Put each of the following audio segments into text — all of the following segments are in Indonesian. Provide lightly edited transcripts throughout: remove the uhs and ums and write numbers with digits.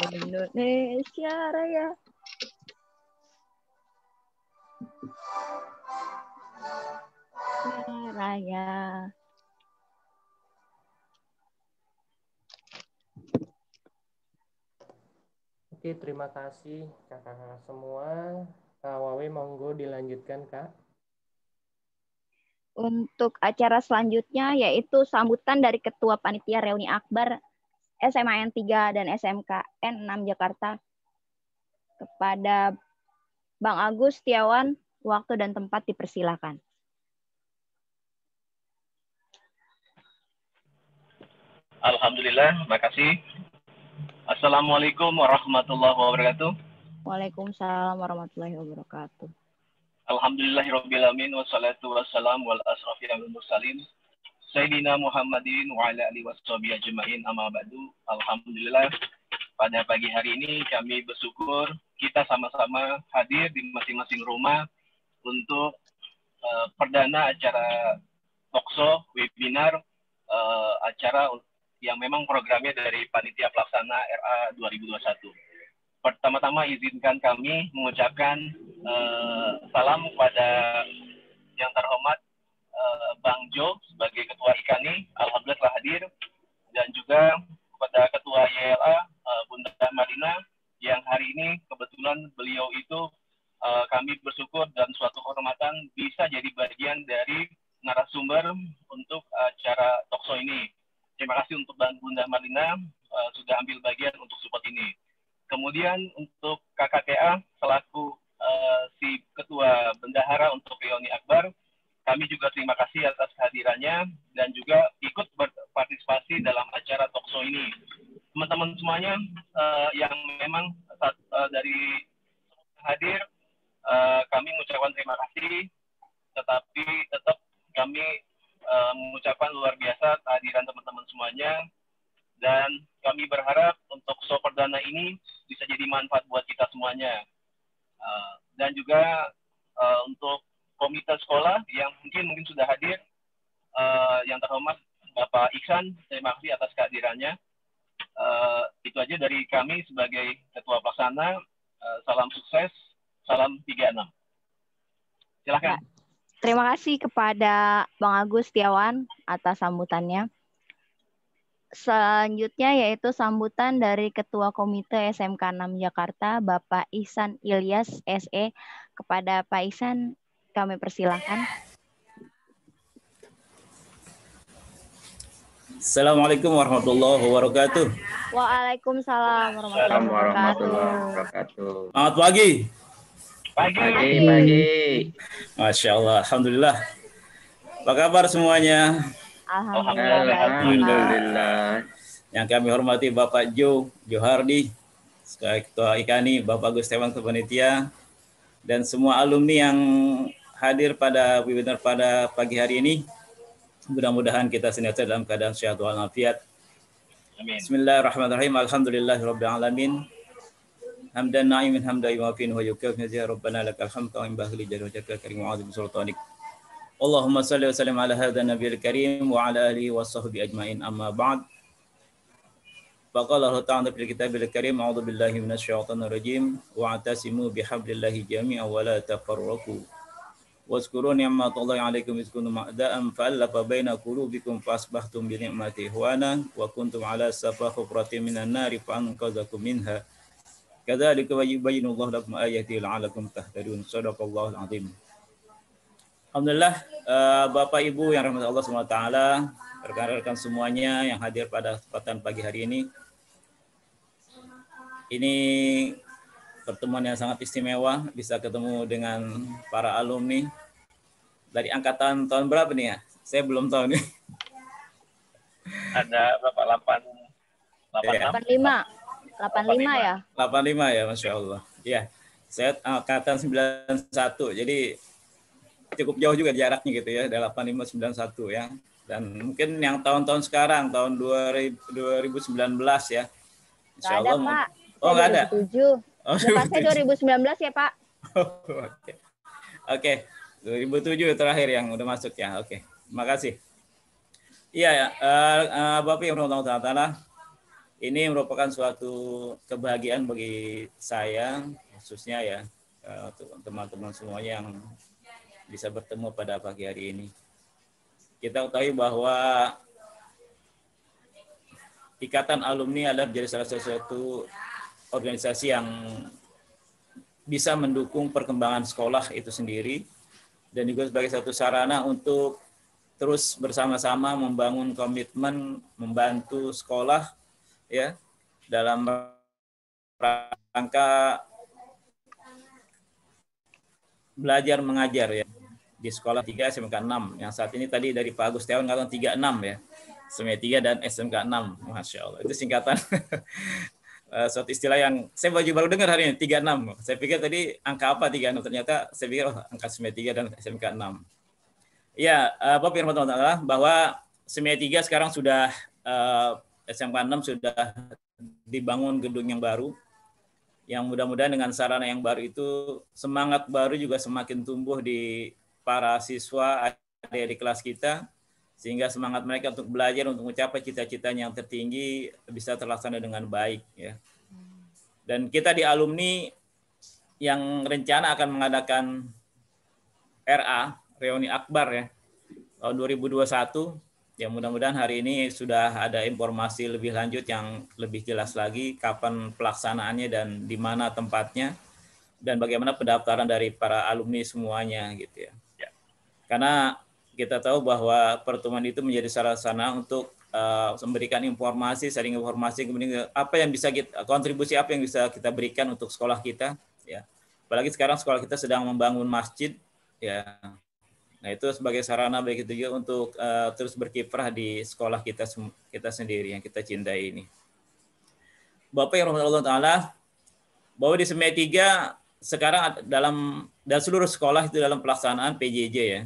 Indonesia Raya. Raya. Oke, terima kasih kakak-kakak semua. Kak Wawe, monggo dilanjutkan, Kak. Untuk acara selanjutnya yaitu sambutan dari Ketua Panitia Reuni Akbar SMAN 3 dan SMKN 6 Jakarta kepada Bang Agus Setiawan. Waktu dan tempat dipersilakan. Alhamdulillah, makasih. Assalamualaikum warahmatullahi wabarakatuh. Waalaikumsalam warahmatullahi wabarakatuh. Alhamdulillahirrabbilalamin wassalatu wassalamu ala asrafil mursalin Sayyidina Muhammadin wa ala alihi washabihi ajma'in amma ba'du. Alhamdulillah, pada pagi hari ini kami bersyukur kita sama-sama hadir di masing-masing rumah untuk perdana acara talkshow webinar acara yang memang programnya dari Panitia Pelaksana RA 2021. Pertama-tama izinkan kami mengucapkan salam kepada yang terhormat Bang Jo sebagai Ketua IKANI, alhamdulillah telah hadir, dan juga kepada Ketua YLA Bunda Madina yang hari ini kebetulan beliau itu kami bersyukur dan suatu kehormatan bisa jadi bagian dari narasumber untuk acara talkshow ini. Terima kasih untuk Bunda Madina sudah ambil bagian untuk support ini. Kemudian untuk KKTA selaku si Ketua Bendahara untuk Reuni Akbar, kami juga terima kasih atas kehadirannya dan juga ikut berpartisipasi dalam acara talkshow ini. Teman-teman semuanya yang memang dari hadir, kami mengucapkan terima kasih, tetapi tetap kami mengucapkan luar biasa kehadiran teman-teman semuanya, dan kami berharap untuk show perdana ini bisa jadi manfaat buat kita semuanya. Dan juga untuk komite sekolah yang mungkin sudah hadir, yang terhormat Bapak Iksan, terima kasih atas kehadirannya. Itu aja dari kami sebagai Ketua Pelaksana. Salam sukses, salam 36. Silakan. Terima kasih kepada Bang Agus Setiawan atas sambutannya. Selanjutnya yaitu sambutan dari Ketua Komite SMK 6 Jakarta, Bapak Ihsan Ilyas SE. Kepada Pak Ihsan, kami persilahkan. Assalamualaikum warahmatullahi wabarakatuh. Waalaikumsalam warahmatullahi wabarakatuh. Selamat pagi. Pagi. Masya Allah, alhamdulillah. Apa kabar semuanya? Alhamdulillah. Yang kami hormati Bapak Johardi, sebagai Ketua IKANI, Bapak Agus Setiawan Panitia, dan semua alumni yang hadir pada webinar pada pagi hari ini. Mudah-mudahan kita senantiasa dalam keadaan sehat walafiat. Amin. Bismillahirrahmanirrahim. Alhamdulillahirabbil hamdan na'imin hamdan yuwafin wa yukafi ya rabbana lakal hamdu wa yanbaghi li jalali wajhika karim wa 'azimi sultanik. Allahumma salli wa sallim ala hadzal nabiyil karim wa ala alihi wa sahbihi ajmain, amma ba'd. Faqala Allah ta'ala fil kitabil karim, a'udzu billahi minasyaitonir rajim, wa atasimu bihablillahi jami'an wa la tafarraqu. Wazkuru ni'matallahi 'alaikum iz kuntum a'da'an fa'alafa baina qulubikum fasbahtum bi ni'matihi ikhwana wa kuntum 'ala safa hufratin minan nari fa'anqadhakum minha. Kadzalika yubayyinullahu lakum ayatihi la'allakum tahtadun. Shadaqallahul 'azim. Alhamdulillah, Bapak Ibu yang rahmat Allah SWT, rekan-rekan semuanya yang hadir pada kesempatan pagi hari ini. Ini pertemuan yang sangat istimewa, bisa ketemu dengan para alumni dari angkatan tahun berapa nih ya? Saya belum tahu nih. Ada berapa? 85 ya? 85 ya, Masya Allah. Ya, saya angkatan 91, jadi cukup jauh juga jaraknya gitu ya, dari 8591 ya. Dan mungkin yang tahun-tahun sekarang, tahun 2019 ya. Insya Allah. Pak. Oh, nggak ada? 2007. Bapak saya 2019 ya, Pak. Oke. 2007 terakhir yang udah masuk ya. Oke. Terima kasih. Iya, ya, Bapak yang berhormat taala, ini merupakan suatu kebahagiaan bagi saya, khususnya ya teman-teman semuanya yang bisa bertemu pada pagi hari ini. Kita ketahui bahwa Ikatan Alumni adalah menjadi salah satu organisasi yang bisa mendukung perkembangan sekolah itu sendiri dan juga sebagai satu sarana untuk terus bersama-sama membangun komitmen membantu sekolah ya dalam rangka belajar mengajar ya di sekolah 3 SMK 6 yang saat ini tadi dari Pak Agus Tiawan ngatakan 36 ya. SMK 3 dan SMK 6. Masya Allah. Itu singkatan suatu istilah yang saya baru dengar hari ini 36. Saya pikir tadi angka apa 36, ternyata saya pikir angka SMK 3 dan SMK 6. Ya, Bapak firman Allah bahwa SMK 3 sekarang sudah SMK 6 sudah dibangun gedung yang baru. Yang mudah-mudahan dengan sarana yang baru itu semangat baru juga semakin tumbuh di para siswa ada di kelas kita sehingga semangat mereka untuk belajar untuk mencapai cita-citanya yang tertinggi bisa terlaksana dengan baik ya. Dan kita di alumni yang rencana akan mengadakan RA reuni akbar ya tahun 2021. Ya mudah-mudahan hari ini sudah ada informasi lebih lanjut yang lebih jelas lagi kapan pelaksanaannya dan di mana tempatnya dan bagaimana pendaftaran dari para alumni semuanya gitu ya. Karena kita tahu bahwa pertemuan itu menjadi sarana untuk memberikan informasi, sharing informasi, kemudian apa yang bisa kita, kontribusi apa yang bisa kita berikan untuk sekolah kita ya. Apalagi sekarang sekolah kita sedang membangun masjid ya. Nah, itu sebagai sarana baik itu juga untuk terus berkiprah di sekolah kita sendiri yang kita cintai ini. Bapak yang rahmatullah taala, bahwa di SMK 3 sekarang dalam dan seluruh sekolah itu dalam pelaksanaan PJJ ya.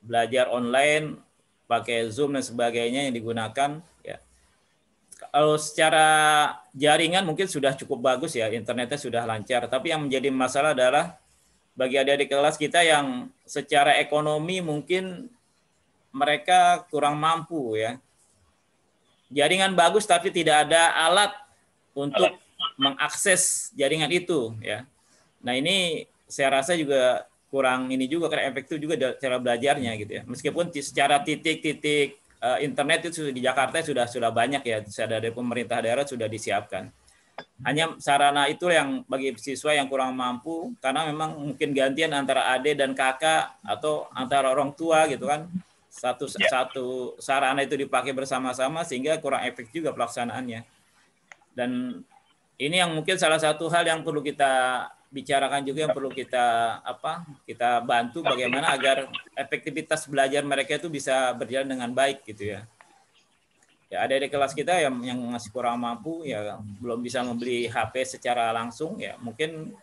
Belajar online, pakai Zoom dan sebagainya yang digunakan ya. Kalau secara jaringan mungkin sudah cukup bagus ya, internetnya sudah lancar, tapi yang menjadi masalah adalah bagi adik-adik kelas kita yang secara ekonomi mungkin mereka kurang mampu ya. Jaringan bagus tapi tidak ada alat untuk mengakses jaringan itu ya. Nah, ini saya rasa juga kurang ini juga karena efektif juga cara belajarnya gitu ya. Meskipun secara titik-titik internet itu di Jakarta sudah banyak ya, dari pemerintah daerah sudah disiapkan. Hanya sarana itu yang bagi siswa yang kurang mampu karena memang mungkin gantian antara adik dan kakak atau antara orang tua gitu kan. Satu sarana itu dipakai bersama-sama sehingga kurang efektif juga pelaksanaannya. Dan ini yang mungkin salah satu hal yang perlu kita bicarakan juga, yang perlu kita bantu bagaimana agar efektivitas belajar mereka itu bisa berjalan dengan baik gitu ya. Ya, ada di kelas kita yang masih kurang mampu ya, belum bisa membeli HP secara langsung ya, mungkin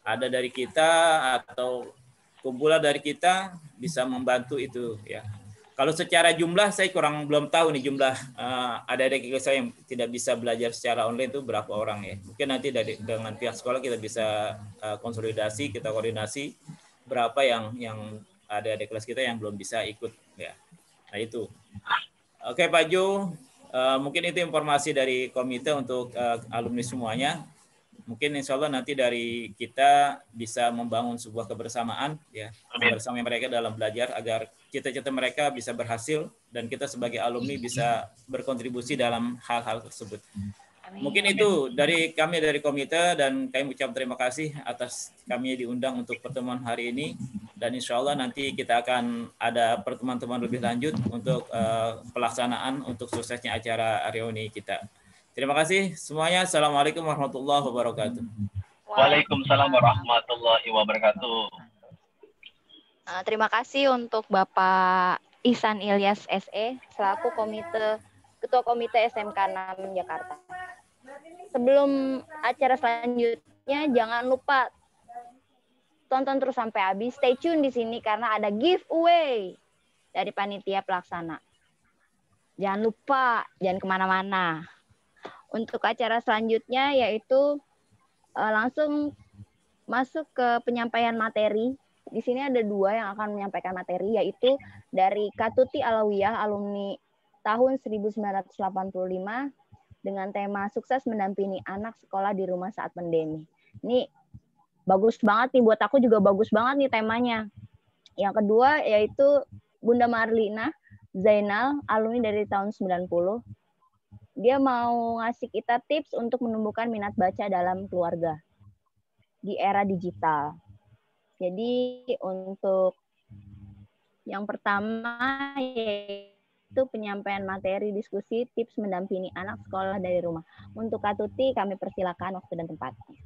ada dari kita atau kumpulan dari kita bisa membantu itu ya. Kalau secara jumlah saya belum tahu nih jumlah ada dari kelas saya yang tidak bisa belajar secara online itu berapa orang ya. Mungkin nanti dengan pihak sekolah kita bisa konsolidasi, kita koordinasi berapa yang ada di kelas kita yang belum bisa ikut ya. Nah itu. Oke Pak Jo. Mungkin itu informasi dari komite untuk alumni semuanya. Mungkin insya Allah nanti dari kita bisa membangun sebuah kebersamaan ya bersama mereka dalam belajar agar cita-cita mereka bisa berhasil dan kita sebagai alumni bisa berkontribusi dalam hal-hal tersebut. Mungkin itu dari kami dari komite dan kami ucap terima kasih atas kami diundang untuk pertemuan hari ini dan insya Allah nanti kita akan ada pertemuan-pertemuan lebih lanjut untuk pelaksanaan untuk suksesnya acara reuni kita. Terima kasih semuanya. Assalamualaikum warahmatullahi wabarakatuh. Waalaikumsalam warahmatullahi wabarakatuh. Terima kasih untuk Bapak Ihsan Ilyas SE selaku Ketua Komite SMK 6 Jakarta. Sebelum acara selanjutnya jangan lupa tonton terus sampai habis. Stay tune di sini karena ada giveaway dari panitia pelaksana. Jangan lupa, jangan kemana-mana. Untuk acara selanjutnya yaitu langsung masuk ke penyampaian materi Di sini ada 2 yang akan menyampaikan materi, yaitu dari Katuti Alawiyah, alumni tahun 1985, dengan tema sukses mendampingi anak sekolah di rumah saat pandemi. Ini bagus banget nih, buat aku juga bagus banget nih temanya. Yang kedua yaitu Bunda Marlina Zainal, alumni dari tahun 90. Dia mau ngasih kita tips untuk menumbuhkan minat baca dalam keluarga di era digital. Jadi untuk yang pertama yaitu penyampaian materi diskusi tips mendampingi anak sekolah dari rumah. Untuk Kak Tuti kami persilakan waktu dan tempatnya.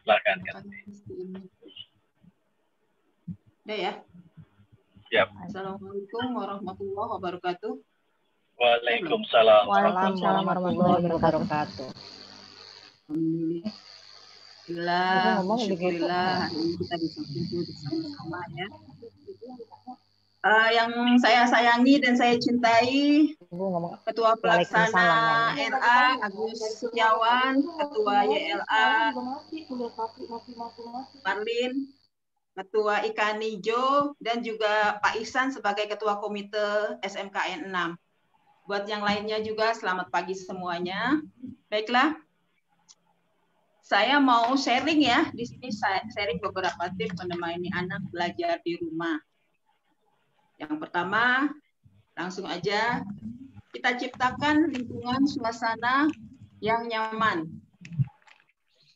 Silakan. Udah ya? Siap. Assalamualaikum warahmatullahi wabarakatuh. Waalaikumsalam. Waalaikumsalam warahmatullahi wabarakatuh. Alhamdulillah, syukurillah hari ini kita bisa kumpul bersama-sama ya. Yang saya sayangi dan saya cintai Ketua Pelaksana NA Agus Setiawan, Ketua YLA Marlin, Ketua Ikanijo, dan juga Pak Ihsan sebagai Ketua Komite SMKN 6. Buat yang lainnya juga selamat pagi semuanya. Baiklah. Saya mau sharing ya, di sini saya sharing beberapa tips menemani anak belajar di rumah. Yang pertama, langsung aja kita ciptakan lingkungan suasana yang nyaman.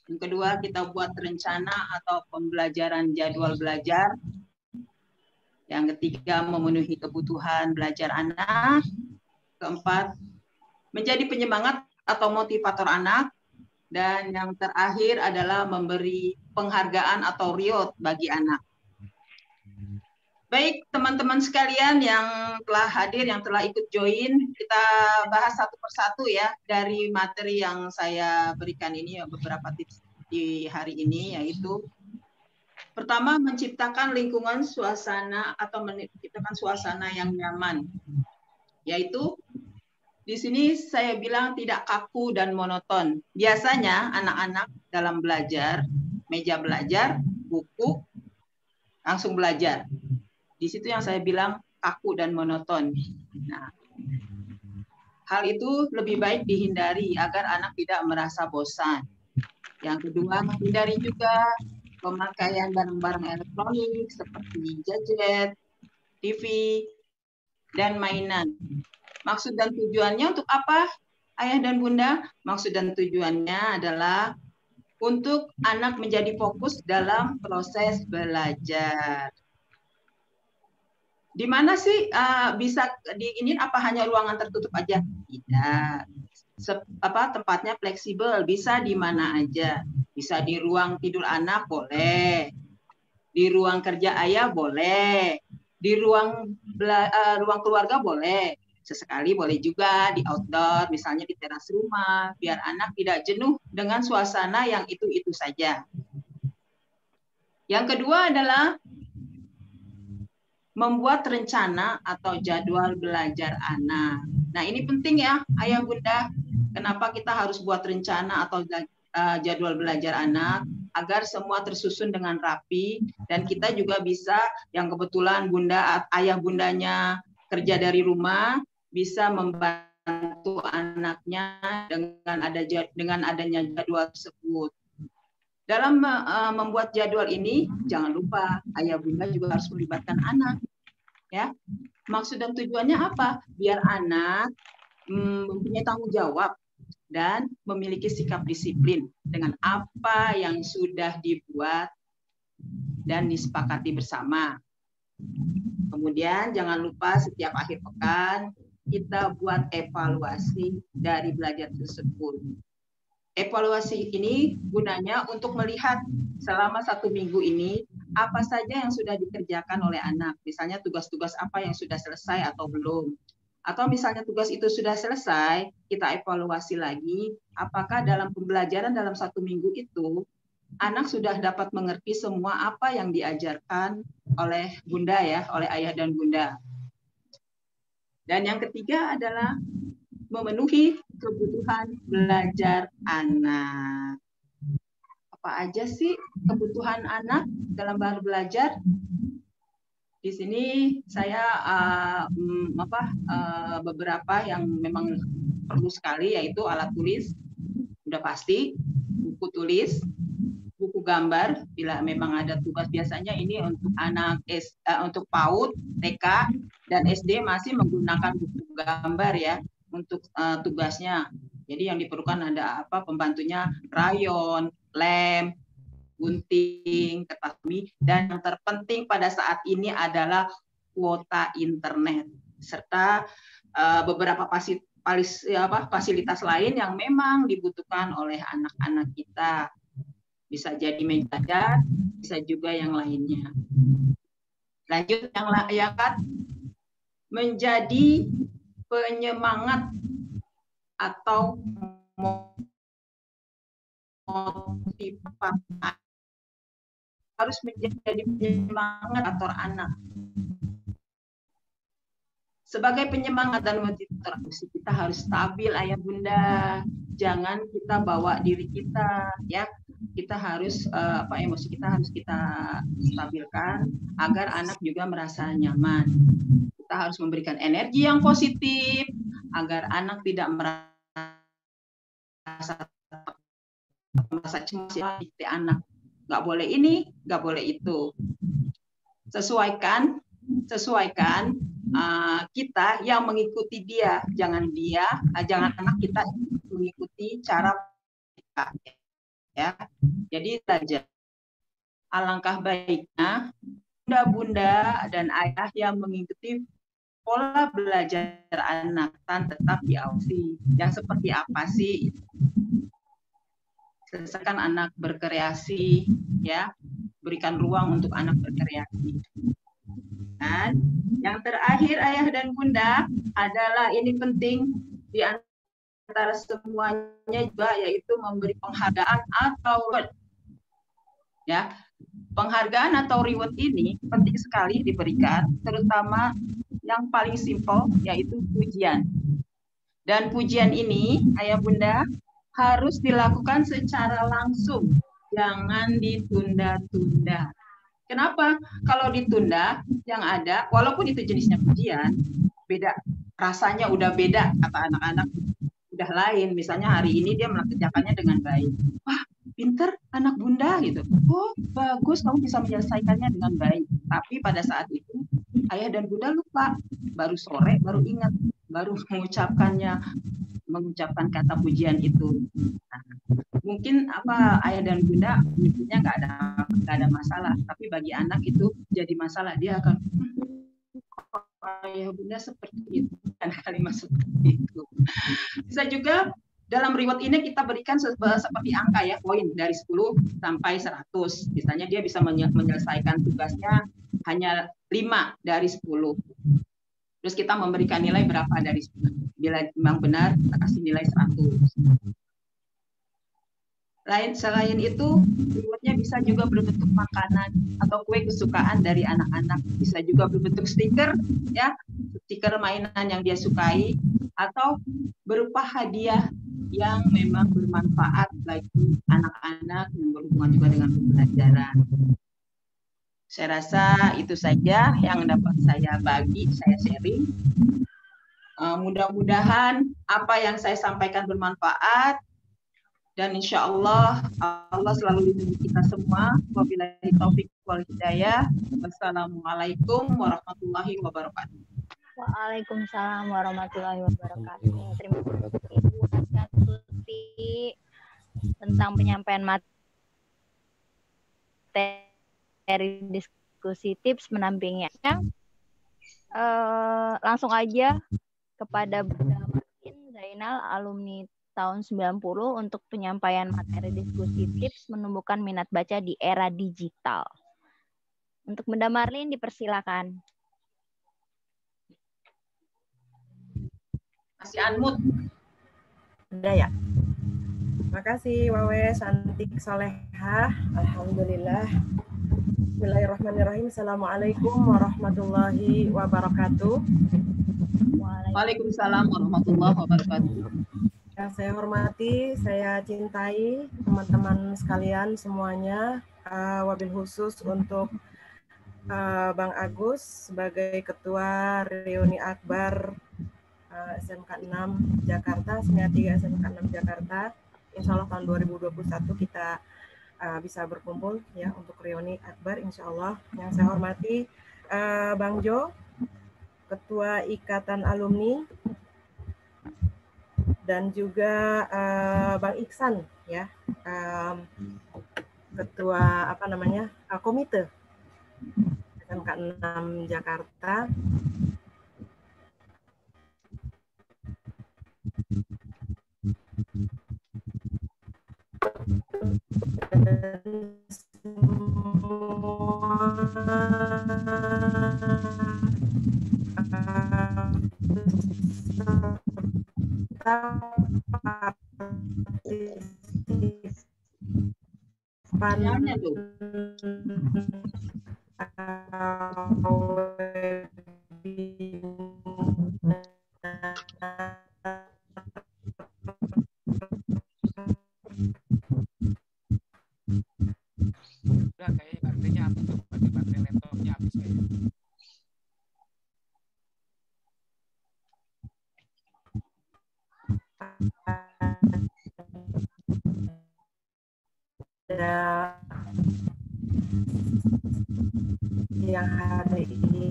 Yang kedua, kita buat rencana atau pembelajaran jadwal belajar. Yang ketiga, memenuhi kebutuhan belajar anak. Keempat, menjadi penyemangat atau motivator anak. Dan yang terakhir adalah memberi penghargaan atau reward bagi anak. Baik, teman-teman sekalian yang telah hadir, yang telah ikut join, kita bahas satu persatu ya dari materi yang saya berikan ini, beberapa tips di hari ini, yaitu pertama, menciptakan lingkungan suasana atau menciptakan suasana yang nyaman, yaitu di sini saya bilang tidak kaku dan monoton. Biasanya anak-anak dalam belajar, meja belajar, buku, langsung belajar. Di situ yang saya bilang kaku dan monoton. Nah, hal itu lebih baik dihindari agar anak tidak merasa bosan. Yang kedua, hindari juga pemakaian barang-barang elektronik seperti gadget, TV, dan mainan. Maksud dan tujuannya untuk apa, Ayah dan Bunda? Maksud dan tujuannya adalah untuk anak menjadi fokus dalam proses belajar. Di mana sih bisa diinin apa hanya ruangan tertutup aja? Tidak. Tempatnya fleksibel, bisa di mana aja. Bisa di ruang tidur anak boleh, di ruang kerja ayah boleh, di ruang keluarga boleh. Sesekali boleh juga di outdoor, misalnya di teras rumah, biar anak tidak jenuh dengan suasana yang itu-itu saja. Yang kedua adalah membuat rencana atau jadwal belajar anak. Nah, ini penting ya, Ayah Bunda. Kenapa kita harus buat rencana atau jadwal belajar anak? Agar semua tersusun dengan rapi, dan kita juga bisa, yang kebetulan Bunda, Ayah Bundanya kerja dari rumah, bisa membantu anaknya dengan adanya jadwal tersebut. Dalam membuat jadwal ini, jangan lupa ayah bunda juga harus melibatkan anak. Ya, maksud dan tujuannya apa? Biar anak mempunyai tanggung jawab dan memiliki sikap disiplin dengan apa yang sudah dibuat dan disepakati bersama. Kemudian jangan lupa setiap akhir pekan kita buat evaluasi dari belajar tersebut. Evaluasi ini gunanya untuk melihat selama 1 minggu ini apa saja yang sudah dikerjakan oleh anak. Misalnya tugas-tugas apa yang sudah selesai atau belum. Atau misalnya tugas itu sudah selesai, kita evaluasi lagi apakah dalam pembelajaran dalam 1 minggu itu anak sudah dapat mengerti semua apa yang diajarkan oleh bunda ya, oleh ayah dan bunda. Dan yang ketiga adalah memenuhi kebutuhan belajar anak. apa aja sih kebutuhan anak dalam belajar? Di sini saya beberapa yang memang perlu sekali, yaitu alat tulis, udah pasti, buku tulis, buku gambar bila memang ada tugas. Biasanya ini untuk anak untuk PAUD, TK dan SD masih menggunakan buku gambar ya untuk tugasnya. Jadi yang diperlukan ada pembantunya rayon, lem, gunting, kertas mie, dan yang terpenting pada saat ini adalah kuota internet serta beberapa fasilitas lain yang memang dibutuhkan oleh anak-anak kita. Bisa jadi menjajar, bisa juga yang lainnya. Lanjut yang kan menjadi penyemangat atau motivasi, harus menjadi penyemangat atau anak. Sebagai penyemangat dan motivator, kita harus stabil ayah bunda. Jangan kita bawa diri kita, ya. Kita harus emosi kita harus kita stabilkan agar anak juga merasa nyaman. Kita harus memberikan energi yang positif agar anak tidak merasa cemas ya, anak. Nggak boleh ini, nggak boleh itu. Sesuaikan kita yang mengikuti dia, jangan anak kita mengikuti cara kita, ya. Jadi saja alangkah baiknya bunda-bunda dan ayah yang mengikuti pola belajar anak dan tetap diawasi. Yang seperti apa sih? Selesaikan anak berkreasi, ya, berikan ruang untuk anak berkreasi. Dan yang terakhir ayah dan bunda adalah ini penting di antara semuanya juga, yaitu memberi penghargaan atau reward. Ya, penghargaan atau reward ini penting sekali diberikan, terutama yang paling simpel yaitu pujian. Dan pujian ini ayah bunda harus dilakukan secara langsung, jangan ditunda-tunda. Kenapa? Kalau ditunda, yang ada, walaupun itu jenisnya pujian, beda, rasanya udah beda, kata anak-anak, udah lain. Misalnya hari ini dia mengerjakannya dengan baik. Wah, pinter anak bunda gitu. Oh, bagus, kamu bisa menyelesaikannya dengan baik. Tapi pada saat itu, ayah dan bunda lupa. Baru sore, baru ingat, baru mengucapkan kata pujian itu. Nah, mungkin ayah dan bunda menyebutnya nggak ada masalah, tapi bagi anak itu jadi masalah. Dia akan ayah bunda seperti itu, dan kalimat seperti itu. Bisa juga dalam reward ini kita berikan seperti angka ya, poin dari 10 sampai 100. Misalnya dia bisa menyelesaikan tugasnya hanya 5 dari 10. Terus kita memberikan nilai berapa dari 10. Bila memang benar, kita kasih nilai 100. Selain itu, rewardnya bisa juga berbentuk makanan atau kue kesukaan dari anak-anak. Bisa juga berbentuk stiker, ya, stiker mainan yang dia sukai, atau berupa hadiah yang memang bermanfaat bagi anak-anak yang berhubungan juga dengan pembelajaran. Saya rasa itu saja yang dapat saya bagi, saya sharing. Mudah-mudahan apa yang saya sampaikan bermanfaat, dan insya Allah selalu lindungi kita semua. Wabillahi taufik wal hidayah. Wassalamualaikum warahmatullahi wabarakatuh. Waalaikumsalam warahmatullahi wabarakatuh. Terima kasih Ibu Asya Tuti tentang penyampaian materi diskusi tips mendampingi. Langsung aja kepada Bunda Martin Zainal, alumni tahun 90, untuk penyampaian materi diskusi tips menumbuhkan minat baca di era digital. Untuk Bunda Marlin dipersilakan. Masih unmute. Udah ya. Makasih Wawe Santik Solehah. Alhamdulillah. Bismillahirrahmanirrahim. Assalamualaikum warahmatullahi wabarakatuh. Waalaikumsalam warahmatullahi wabarakatuh. Yang saya hormati, saya cintai teman-teman sekalian semuanya, wabil khusus untuk Bang Agus sebagai Ketua Reuni Akbar SMK 6 Jakarta, SMK 3 SMK 6 Jakarta. Insya Allah tahun 2021 kita bisa berkumpul ya untuk reuni akbar insya Allah. Yang saya hormati Bang Jo, Ketua Ikatan Alumni, dan juga Bang Iksan ya, Ketua Komite SMK 6 Jakarta. Sinyalnya tuh. Udah kayaknya baterainya habis tuh, baterai laptopnya habis kayaknya. Yang hari ini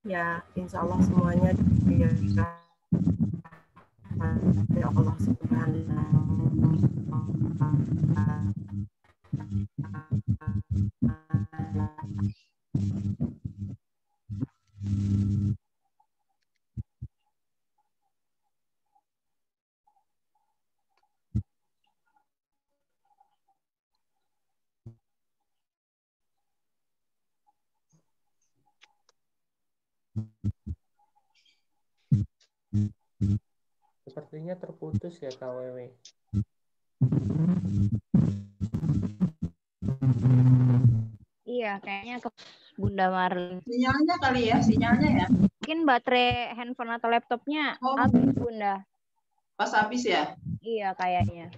ya insya Allah semuanya dibiarkan oleh Allah Subhanahu Sepertinya terputus ya Kak Wewe. Iya, kayaknya ke Bunda Marlin. Sinyalnya kali ya, sinyalnya ya. Mungkin baterai handphone atau laptopnya habis, Bunda. Pas habis ya. Iya, kayaknya.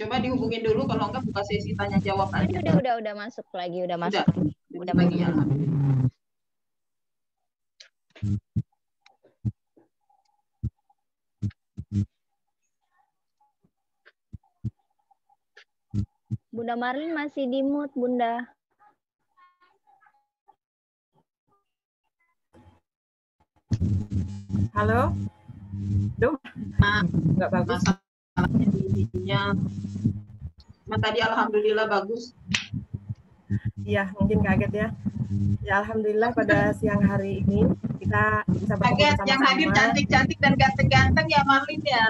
Coba dihubungin dulu, kalau enggak buka sesi tanya jawab aja. Udah masuk lagi, udah masuk. Udah lagi ya. Bunda Marlin masih di mute, Bunda. Halo? Duh, nggak bagus. Masalahnya di ininya. Nah, tadi alhamdulillah bagus. Iya, mungkin kaget ya. Ya alhamdulillah pada siang hari ini kita bisa berkumpul Kaget, bersama-sama. yang hadir cantik-cantik dan ganteng-ganteng ya Marlin ya.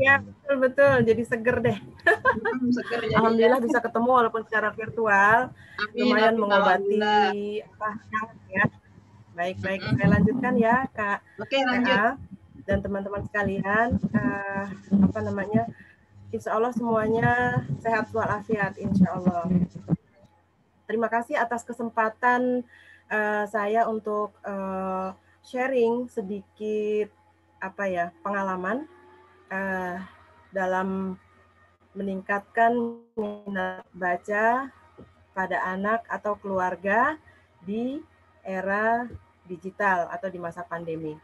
Ya betul, jadi seger deh. Seger jadi Alhamdulillah bisa ketemu walaupun secara virtual. Amin, Lumayan amin, mengobati ya. Baik, saya lanjutkan ya Kak. Oke, lanjut. Dan teman-teman sekalian, insya Allah semuanya sehat walafiat, insya Allah. Terima kasih atas kesempatan saya untuk sharing sedikit pengalaman dalam meningkatkan minat baca pada anak atau keluarga di era digital atau di masa pandemi.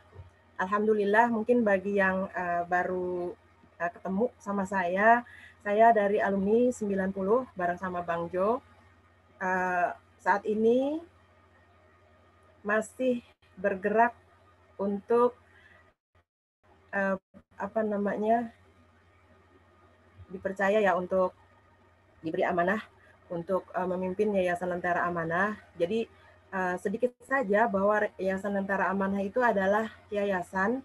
Alhamdulillah, mungkin bagi yang baru ketemu sama saya dari alumni 90 bareng sama Bang Jo. Saat ini masih bergerak untuk dipercaya ya untuk diberi amanah untuk memimpin Yayasan Lentera Amanah. Jadi sedikit saja bahwa Yayasan Lentera Amanah itu adalah yayasan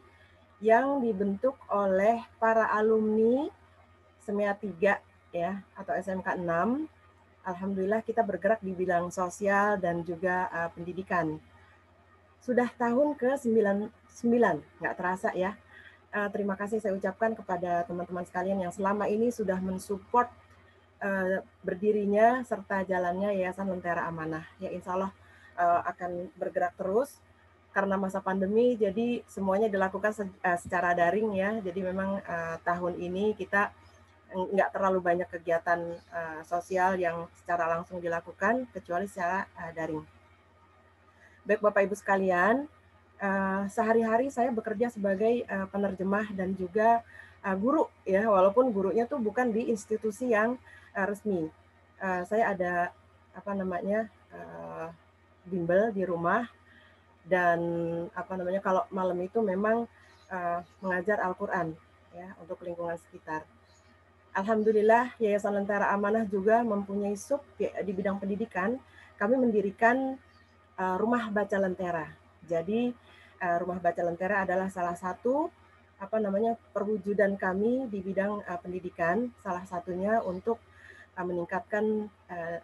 yang dibentuk oleh para alumni SMEA 3 ya atau SMK 6. Alhamdulillah kita bergerak di bidang sosial dan juga pendidikan. Sudah tahun ke-9, nggak terasa ya. Terima kasih saya ucapkan kepada teman-teman sekalian yang selama ini sudah mensupport berdirinya serta jalannya Yayasan Lentera Amanah. Ya insya Allah akan bergerak terus karena masa pandemi, jadi semuanya dilakukan secara daring ya. Jadi memang tahun ini kita nggak terlalu banyak kegiatan sosial yang secara langsung dilakukan kecuali secara daring. Baik Bapak Ibu sekalian, sehari-hari saya bekerja sebagai penerjemah dan juga guru ya, walaupun gurunya tuh bukan di institusi yang resmi. Saya ada bimbel di rumah, dan kalau malam itu memang mengajar Al-Quran ya untuk lingkungan sekitar. Alhamdulillah Yayasan Lentera Amanah juga mempunyai sub ya, di bidang pendidikan. Kami mendirikan Rumah Baca Lentera. Jadi Rumah Baca Lentera adalah salah satu perwujudan kami di bidang pendidikan, salah satunya untuk meningkatkan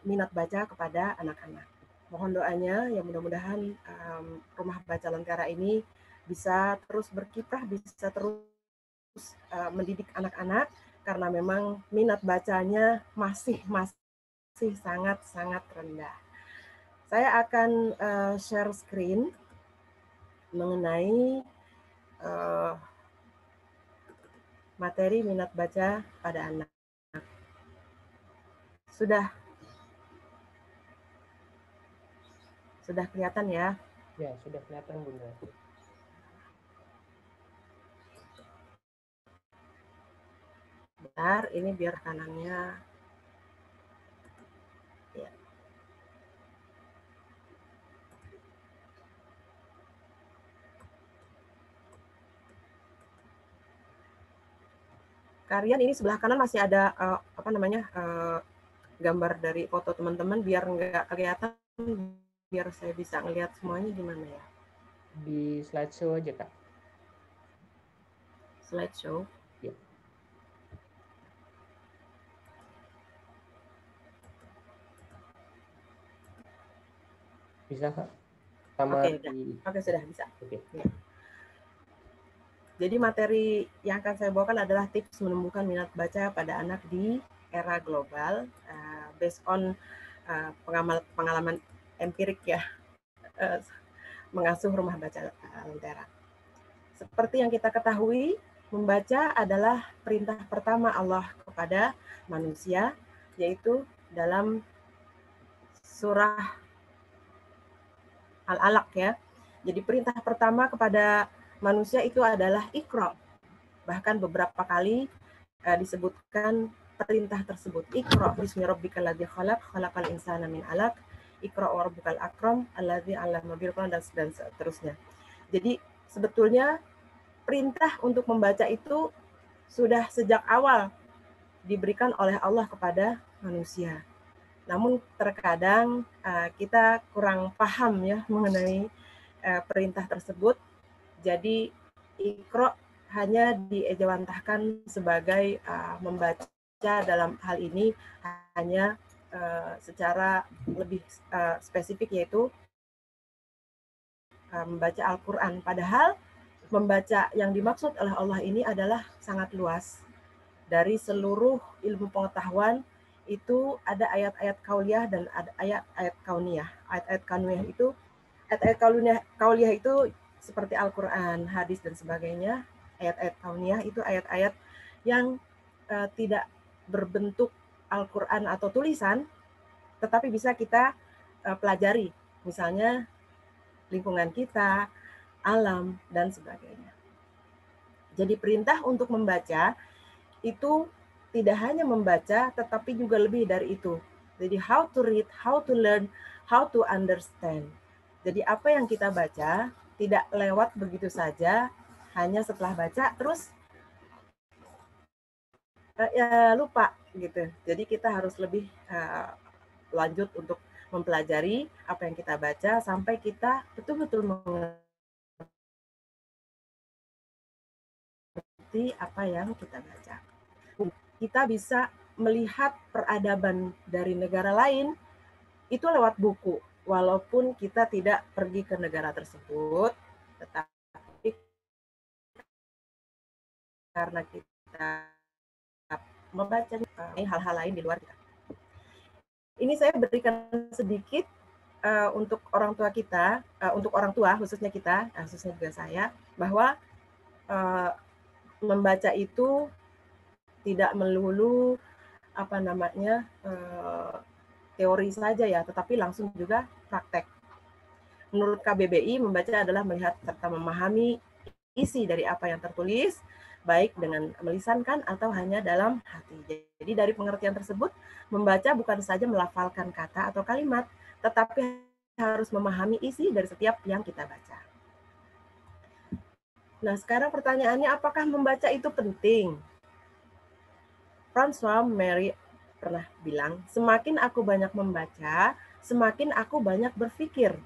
minat baca kepada anak-anak. Mohon doanya ya, mudah-mudahan Rumah Baca Lentera ini bisa terus berkiprah, bisa terus mendidik anak-anak, karena memang minat bacanya masih sangat rendah. Saya akan share screen mengenai materi minat baca pada anak. Sudah kelihatan ya? Ya, sudah kelihatan Bunda. Bentar, ini biar kanannya. Ya. Kalian ini sebelah kanan masih ada gambar dari foto teman-teman, biar nggak kelihatan, biar saya bisa ngelihat semuanya gimana ya? Di slideshow aja Kak. Slideshow. Ya. Bisa Kak? Oke, sudah bisa. Oke. Ya. Jadi materi yang akan saya bawakan adalah tips menumbuhkan minat baca pada anak di era global, based on pengalaman empirik ya, mengasuh Rumah Baca Lentera. Seperti yang kita ketahui, membaca adalah perintah pertama Allah kepada manusia, yaitu dalam surah Al-Alaq ya. Jadi perintah pertama kepada manusia itu adalah Iqra. Bahkan beberapa kali disebutkan perintah tersebut. Iqra bismi rabbikal ladzi khalaq, khalaqal insana min 'alaq, Iqra wa rabbukal akram, alladzi 'allama bil qalam, dan seterusnya. Jadi sebetulnya perintah untuk membaca itu sudah sejak awal diberikan oleh Allah kepada manusia. Namun terkadang kita kurang paham ya mengenai perintah tersebut. Jadi Iqra hanya diejawantahkan sebagai membaca, dalam hal ini hanya secara lebih spesifik, yaitu membaca Al-Quran. Padahal membaca yang dimaksud oleh Allah ini adalah sangat luas. Dari seluruh ilmu pengetahuan itu ada ayat-ayat kauliyah dan ada ayat-ayat kauniyah. Ayat-ayat kauliyah itu seperti Al-Quran, hadis, dan sebagainya. Ayat-ayat kauniyah itu ayat-ayat yang tidak berbentuk Al-Quran atau tulisan, tetapi bisa kita pelajari. Misalnya lingkungan kita, alam, dan sebagainya. Jadi perintah untuk membaca itu tidak hanya membaca, tetapi juga lebih dari itu. Jadi how to read, how to learn, how to understand. Jadi apa yang kita baca tidak lewat begitu saja, hanya setelah baca terus lupa gitu. Jadi kita harus lebih lanjut untuk mempelajari apa yang kita baca sampai kita betul-betul mengerti apa yang kita baca. Kita bisa melihat peradaban dari negara lain itu lewat buku, walaupun kita tidak pergi ke negara tersebut, tetapi karena kita membaca hal-hal lain di luar kita. Ini saya berikan sedikit untuk orang tua kita, untuk orang tua khususnya kita, khususnya juga saya, bahwa membaca itu tidak melulu teori saja ya, tetapi langsung juga praktek. Menurut KBBI, membaca adalah melihat serta memahami isi dari apa yang tertulis, baik dengan melisankan atau hanya dalam hati. Jadi dari pengertian tersebut, membaca bukan saja melafalkan kata atau kalimat, tetapi harus memahami isi dari setiap yang kita baca. Nah, sekarang pertanyaannya, apakah membaca itu penting? François Mary pernah bilang, semakin aku banyak membaca, semakin aku banyak berpikir.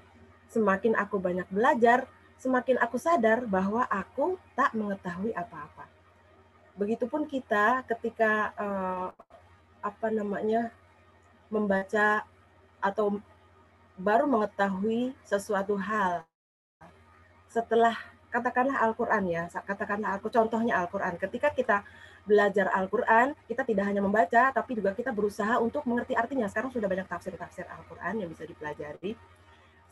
Semakin aku banyak belajar, semakin aku sadar bahwa aku tak mengetahui apa-apa. Begitupun kita ketika membaca atau baru mengetahui sesuatu hal setelah katakanlah Al-Quran ya, contohnya Al-Quran. Ketika kita belajar Al-Quran, kita tidak hanya membaca, tapi juga kita berusaha untuk mengerti artinya. Sekarang sudah banyak tafsir-tafsir Al-Quran yang bisa dipelajari.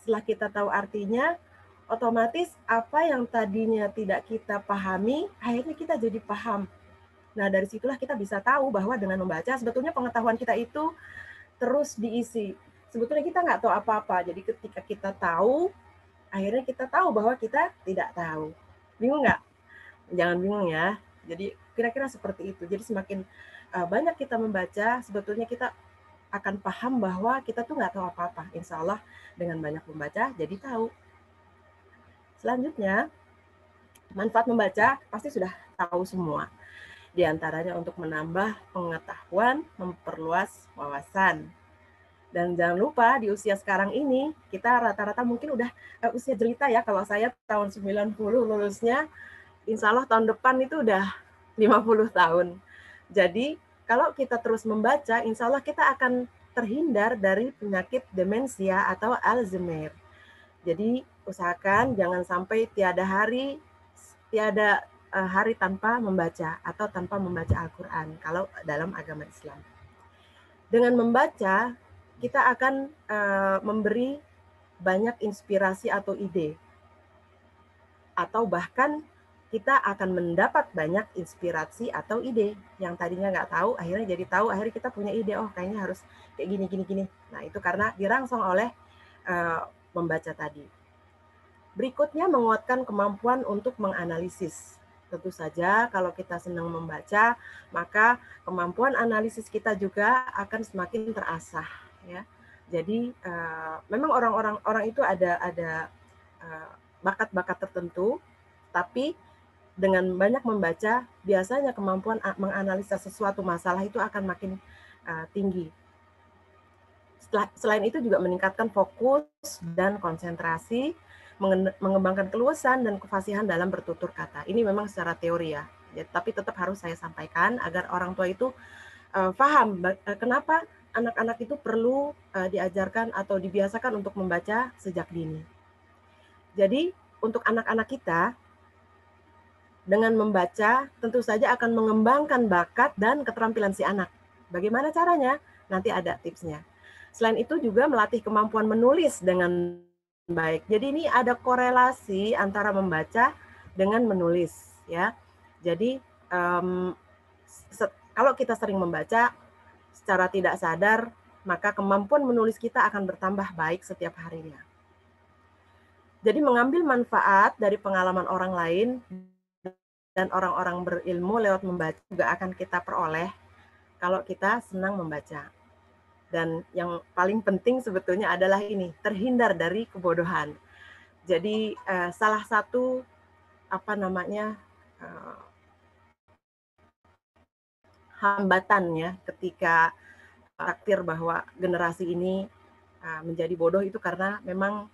Setelah kita tahu artinya, otomatis apa yang tadinya tidak kita pahami, akhirnya kita jadi paham. Nah, dari situlah kita bisa tahu bahwa dengan membaca, sebetulnya pengetahuan kita itu terus diisi. Sebetulnya kita nggak tahu apa-apa, jadi ketika kita tahu, akhirnya kita tahu bahwa kita tidak tahu. Bingung nggak? Jangan bingung ya. Jadi kira-kira seperti itu. Jadi semakin banyak kita membaca, sebetulnya kita akan paham bahwa kita tuh nggak tahu apa-apa. Insya Allah dengan banyak membaca, jadi tahu. Selanjutnya, manfaat membaca pasti sudah tahu semua. Di antaranya untuk menambah pengetahuan, memperluas wawasan. Dan jangan lupa di usia sekarang ini, kita rata-rata mungkin udah usia jelita ya. Kalau saya tahun 90 lulusnya, insya Allah tahun depan itu udah 50 tahun. Jadi kalau kita terus membaca, insya Allah kita akan terhindar dari penyakit demensia atau Alzheimer. Jadi usahakan jangan sampai tiada hari tanpa membaca atau tanpa membaca Al-Quran kalau dalam agama Islam. Dengan membaca, kita akan memberi banyak inspirasi atau ide. Atau bahkan kita akan mendapat banyak inspirasi atau ide. Yang tadinya nggak tahu, akhirnya jadi tahu, akhirnya kita punya ide, oh kayaknya harus kayak gini. Nah itu karena dirangsang oleh membaca tadi. Berikutnya menguatkan kemampuan untuk menganalisis. Tentu saja kalau kita senang membaca, maka kemampuan analisis kita juga akan semakin terasah. Ya, jadi memang orang itu ada bakat-bakat tertentu, tapi dengan banyak membaca, biasanya kemampuan menganalisa sesuatu masalah itu akan makin tinggi. Selain itu juga meningkatkan fokus dan konsentrasi, mengembangkan keluasan dan kefasihan dalam bertutur kata. Ini memang secara teori ya, tapi tetap harus saya sampaikan agar orang tua itu paham kenapa anak-anak itu perlu diajarkan atau dibiasakan untuk membaca sejak dini. Jadi untuk anak-anak kita, dengan membaca tentu saja akan mengembangkan bakat dan keterampilan si anak. Bagaimana caranya? Nanti ada tipsnya. Selain itu juga melatih kemampuan menulis dengan baik. Jadi ini ada korelasi antara membaca dengan menulis, ya. Jadi kalau kita sering membaca secara tidak sadar, maka kemampuan menulis kita akan bertambah baik setiap harinya. Jadi mengambil manfaat dari pengalaman orang lain dan orang-orang berilmu lewat membaca juga akan kita peroleh kalau kita senang membaca. Dan yang paling penting sebetulnya adalah ini, terhindar dari kebodohan. Jadi salah satu hambatannya ketika takdir bahwa generasi ini menjadi bodoh itu karena memang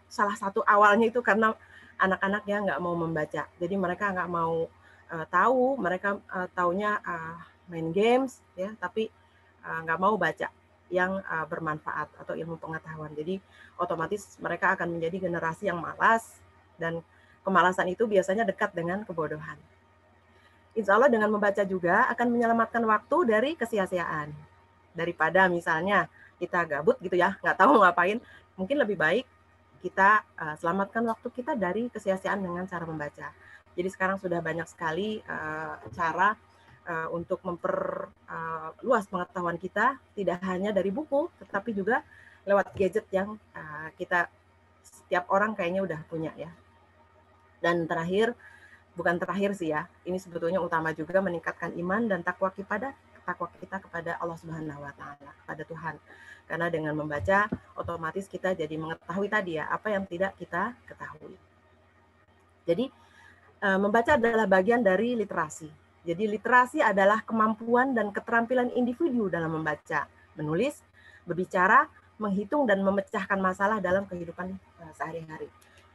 salah satu awalnya itu karena anak-anaknya nggak mau membaca. Jadi mereka nggak mau tahu, mereka taunya main games, ya, tapi nggak mau baca yang bermanfaat atau ilmu pengetahuan. Jadi otomatis mereka akan menjadi generasi yang malas, dan kemalasan itu biasanya dekat dengan kebodohan. Insya Allah dengan membaca juga akan menyelamatkan waktu dari kesia-siaan. Daripada misalnya kita gabut gitu ya, nggak tahu ngapain, mungkin lebih baik kita selamatkan waktu kita dari kesia-siaan dengan cara membaca. Jadi sekarang sudah banyak sekali cara untuk memperluas pengetahuan kita, tidak hanya dari buku, tetapi juga lewat gadget yang kita setiap orang kayaknya udah punya ya. Dan terakhir, bukan terakhir sih ya, ini sebetulnya utama juga meningkatkan iman dan takwa kita kepada Allah Subhanahu wa taala, kepada Tuhan. Karena dengan membaca otomatis kita jadi mengetahui tadi ya apa yang tidak kita ketahui. Jadi membaca adalah bagian dari literasi. Jadi literasi adalah kemampuan dan keterampilan individu dalam membaca, menulis, berbicara, menghitung dan memecahkan masalah dalam kehidupan sehari-hari.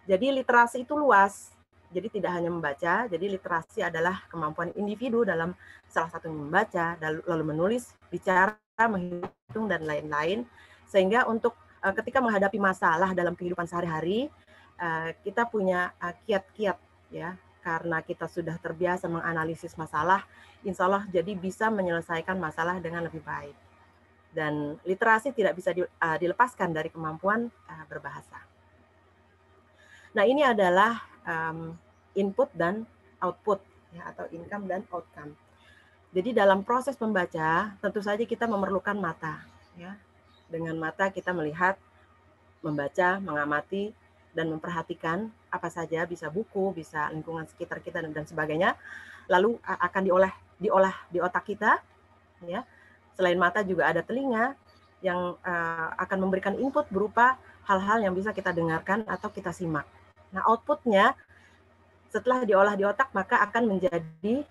Jadi literasi itu luas. Jadi tidak hanya membaca, jadi literasi adalah kemampuan individu dalam salah satunya membaca, lalu menulis, bicara, menghitung, dan lain-lain. Sehingga untuk ketika menghadapi masalah dalam kehidupan sehari-hari, kita punya kiat-kiat ya, karena kita sudah terbiasa menganalisis masalah, insya Allah jadi bisa menyelesaikan masalah dengan lebih baik. Dan literasi tidak bisa dilepaskan dari kemampuan berbahasa. Nah, ini adalah input dan output ya, atau income dan outcome. Jadi dalam proses membaca tentu saja kita memerlukan mata ya. Dengan mata kita melihat, membaca, mengamati dan memperhatikan apa saja, bisa buku, bisa lingkungan sekitar kita dan sebagainya. Lalu akan diolah di otak kita ya. Selain mata juga ada telinga yang akan memberikan input berupa hal-hal yang bisa kita dengarkan atau kita simak. Nah, outputnya setelah diolah di otak maka akan menjadi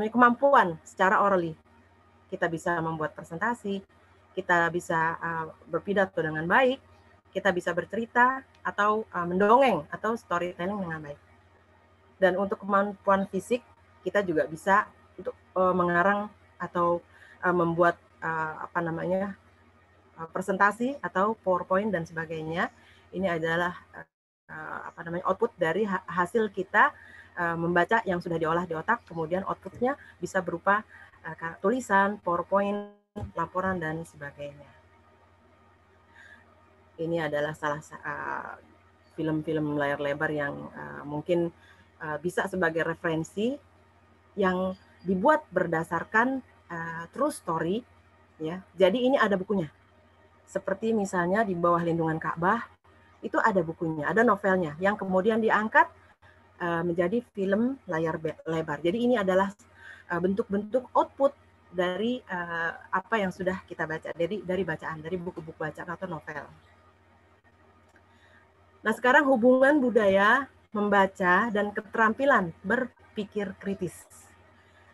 kemampuan secara orally. Kita bisa membuat presentasi, kita bisa berpidato dengan baik, kita bisa bercerita atau mendongeng atau storytelling dengan baik. Dan untuk kemampuan fisik kita juga bisa untuk mengarang atau membuat presentasi atau PowerPoint dan sebagainya. Ini adalah output dari hasil kita membaca yang sudah diolah di otak, kemudian outputnya bisa berupa tulisan, PowerPoint, laporan dan sebagainya. Ini adalah salah film-film layar lebar yang mungkin bisa sebagai referensi yang dibuat berdasarkan true story ya. Jadi ini ada bukunya. Seperti misalnya Di Bawah Lindungan Ka'bah, itu ada bukunya, ada novelnya yang kemudian diangkat menjadi film layar lebar. Jadi ini adalah bentuk-bentuk output dari apa yang sudah kita baca, dari bacaan, dari buku-buku bacaan atau novel. Nah, sekarang hubungan budaya membaca dan keterampilan berpikir kritis.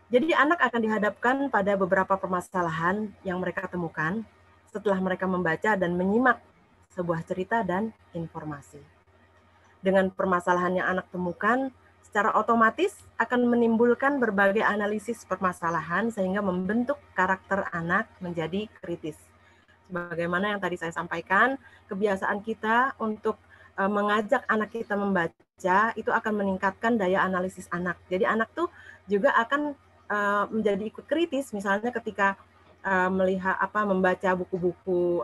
Jadi anak akan dihadapkan pada beberapa permasalahan yang mereka temukan setelah mereka membaca dan menyimak sebuah cerita dan informasi. Dengan permasalahan yang anak temukan, secara otomatis akan menimbulkan berbagai analisis permasalahan sehingga membentuk karakter anak menjadi kritis. Sebagaimana yang tadi saya sampaikan, kebiasaan kita untuk mengajak anak kita membaca itu akan meningkatkan daya analisis anak. Jadi anak tuh juga akan menjadi ikut kritis, misalnya ketika melihat membaca buku-buku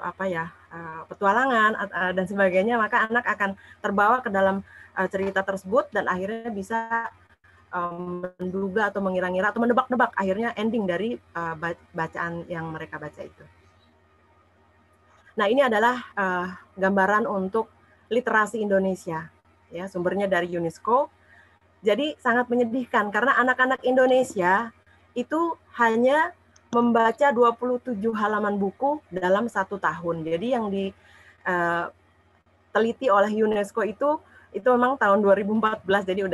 petualangan dan sebagainya, maka anak akan terbawa ke dalam cerita tersebut dan akhirnya bisa menduga atau mengira-ngira atau menebak-nebak akhirnya ending dari bacaan yang mereka baca itu. Nah, ini adalah gambaran untuk literasi Indonesia, ya, sumbernya dari UNESCO. Jadi sangat menyedihkan karena anak-anak Indonesia itu hanya membaca 27 halaman buku dalam 1 tahun. Jadi yang diteliti oleh UNESCO itu memang tahun 2014, jadi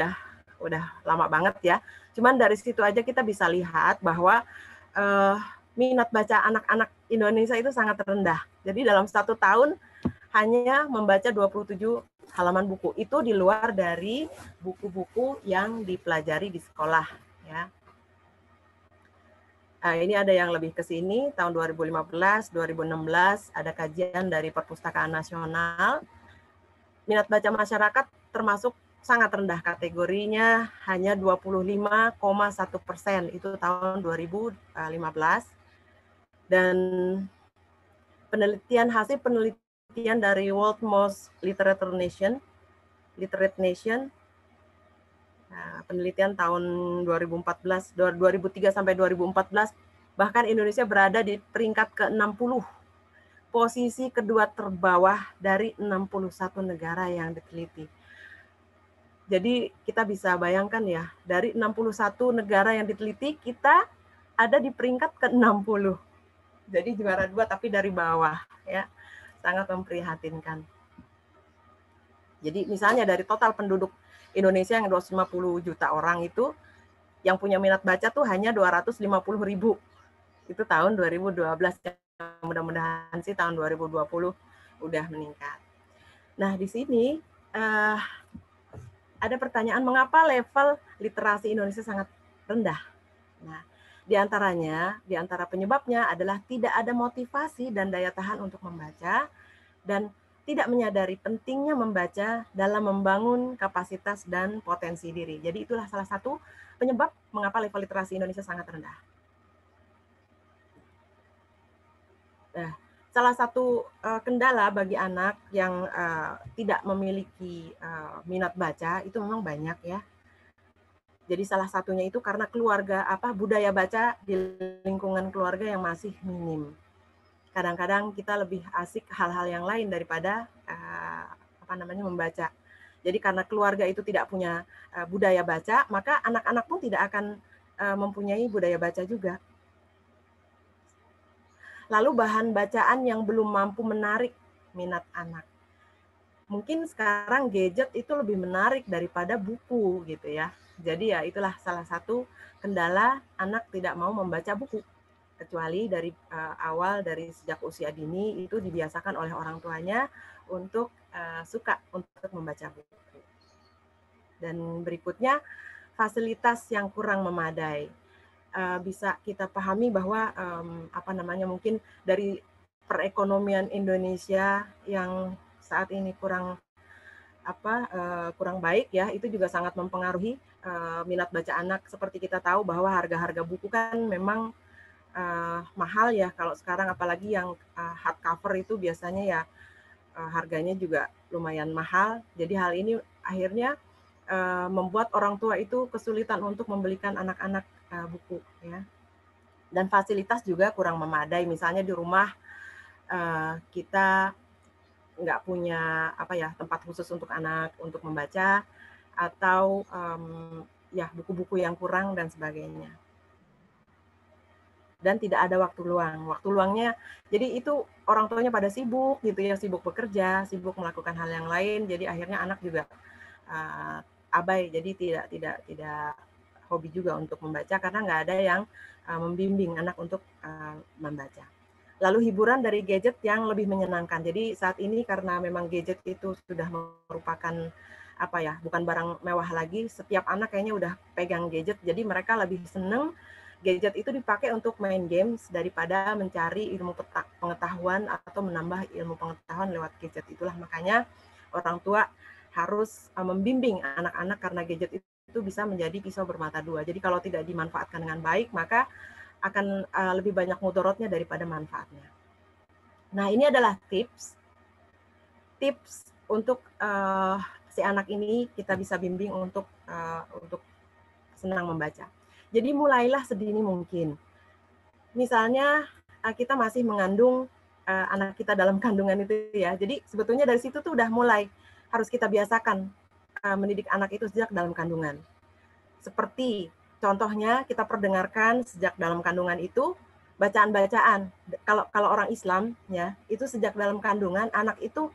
udah lama banget ya. Cuman dari situ aja kita bisa lihat bahwa minat baca anak-anak Indonesia itu sangat rendah. Jadi dalam 1 tahun hanya membaca 27 halaman buku. Itu di luar dari buku-buku yang dipelajari di sekolah, ya. Nah, ini ada yang lebih ke sini, tahun 2015, 2016 ada kajian dari Perpustakaan Nasional. Minat baca masyarakat termasuk sangat rendah, kategorinya hanya 25,1%, itu tahun 2015. Dan hasil penelitian dari World Most Literate Nation, penelitian tahun 2003 sampai 2014, bahkan Indonesia berada di peringkat ke-60, posisi kedua terbawah dari 61 negara yang diteliti. Jadi kita bisa bayangkan ya, dari 61 negara yang diteliti, kita ada di peringkat ke-60. Jadi juara 2 tapi dari bawah, ya. Sangat memprihatinkan. Jadi misalnya dari total penduduk Indonesia yang 250 juta orang itu, yang punya minat baca tuh hanya 250.000. Itu tahun 2012. Mudah-mudahan sih tahun 2020 udah meningkat. Nah, di sini ada pertanyaan, mengapa level literasi Indonesia sangat rendah? Nah, di antara penyebabnya adalah tidak ada motivasi dan daya tahan untuk membaca, dan tidak menyadari pentingnya membaca dalam membangun kapasitas dan potensi diri. Jadi itulah salah satu penyebab mengapa level literasi Indonesia sangat rendah. Nah, salah satu kendala bagi anak yang tidak memiliki minat baca itu memang banyak ya. Jadi salah satunya itu karena budaya baca di lingkungan keluarga yang masih minim. Kadang-kadang kita lebih asik hal-hal yang lain daripada membaca. Jadi karena keluarga itu tidak punya budaya baca, maka anak-anak pun tidak akan mempunyai budaya baca juga. Lalu bahan bacaan yang belum mampu menarik minat anak. Mungkin sekarang gadget itu lebih menarik daripada buku gitu ya. Jadi ya itulah salah satu kendala anak tidak mau membaca buku. Kecuali dari dari sejak usia dini itu dibiasakan oleh orang tuanya untuk suka untuk membaca buku. Dan berikutnya, fasilitas yang kurang memadai. Bisa kita pahami bahwa mungkin dari perekonomian Indonesia yang saat ini kurang baik ya, itu juga sangat mempengaruhi minat baca anak. Seperti kita tahu bahwa harga-harga buku kan memang mahal ya kalau sekarang, apalagi yang hardcover itu biasanya ya harganya juga lumayan mahal. Jadi hal ini akhirnya membuat orang tua itu kesulitan untuk membelikan anak-anak buku ya. Dan fasilitas juga kurang memadai. Misalnya di rumah kita nggak punya tempat khusus untuk anak untuk membaca, atau buku-buku yang kurang dan sebagainya. Dan tidak ada waktu luang. Waktu luangnya, jadi itu orang tuanya pada sibuk gitu ya, sibuk bekerja, sibuk melakukan hal yang lain. Jadi akhirnya anak juga abai. Jadi tidak hobi juga untuk membaca karena nggak ada yang membimbing anak untuk membaca. Lalu hiburan dari gadget yang lebih menyenangkan. Jadi saat ini karena memang gadget itu sudah merupakan bukan barang mewah lagi. Setiap anak kayaknya udah pegang gadget. Jadi mereka lebih seneng gadget itu dipakai untuk main games daripada mencari ilmu pengetahuan atau menambah ilmu pengetahuan lewat gadget. Itulah makanya orang tua harus membimbing anak-anak karena gadget itu bisa menjadi pisau bermata dua. Jadi kalau tidak dimanfaatkan dengan baik, maka akan lebih banyak mudaratnya daripada manfaatnya. Nah, ini adalah tips untuk si anak ini kita bisa bimbing untuk senang membaca. Jadi mulailah sedini mungkin. Misalnya kita masih mengandung anak kita dalam kandungan itu ya. Jadi sebetulnya dari situ tuh udah mulai harus kita biasakan mendidik anak itu sejak dalam kandungan. Seperti contohnya kita perdengarkan sejak dalam kandungan itu bacaan-bacaan. Kalau orang Islam ya, itu sejak dalam kandungan anak itu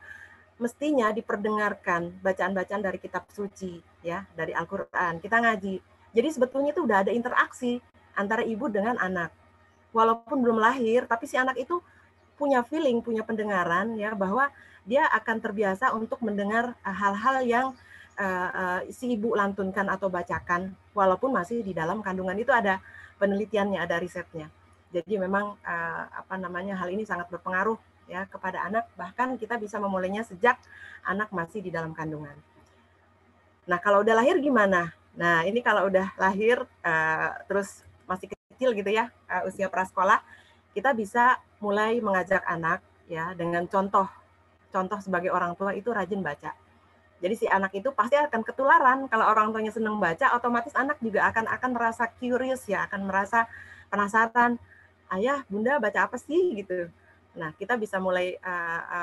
mestinya diperdengarkan bacaan-bacaan dari kitab suci ya, dari Al-Qur'an. Kita ngaji. Jadi sebetulnya itu udah ada interaksi antara ibu dengan anak. Walaupun belum lahir, tapi si anak itu punya feeling, punya pendengaran ya, bahwa dia akan terbiasa untuk mendengar hal-hal yang si ibu lantunkan atau bacakan walaupun masih di dalam kandungan. Itu ada penelitiannya, ada risetnya. Jadi memang hal ini sangat berpengaruh ya kepada anak, bahkan kita bisa memulainya sejak anak masih di dalam kandungan. Nah, kalau udah lahir gimana? Nah, ini kalau udah lahir terus masih kecil gitu ya, usia prasekolah, kita bisa mulai mengajak anak ya dengan contoh sebagai orang tua itu rajin baca. Jadi si anak itu pasti akan ketularan. Kalau orang tuanya senang baca, otomatis anak juga akan merasa curious ya, akan merasa penasaran. Ayah, bunda baca apa sih gitu. Nah, kita bisa mulai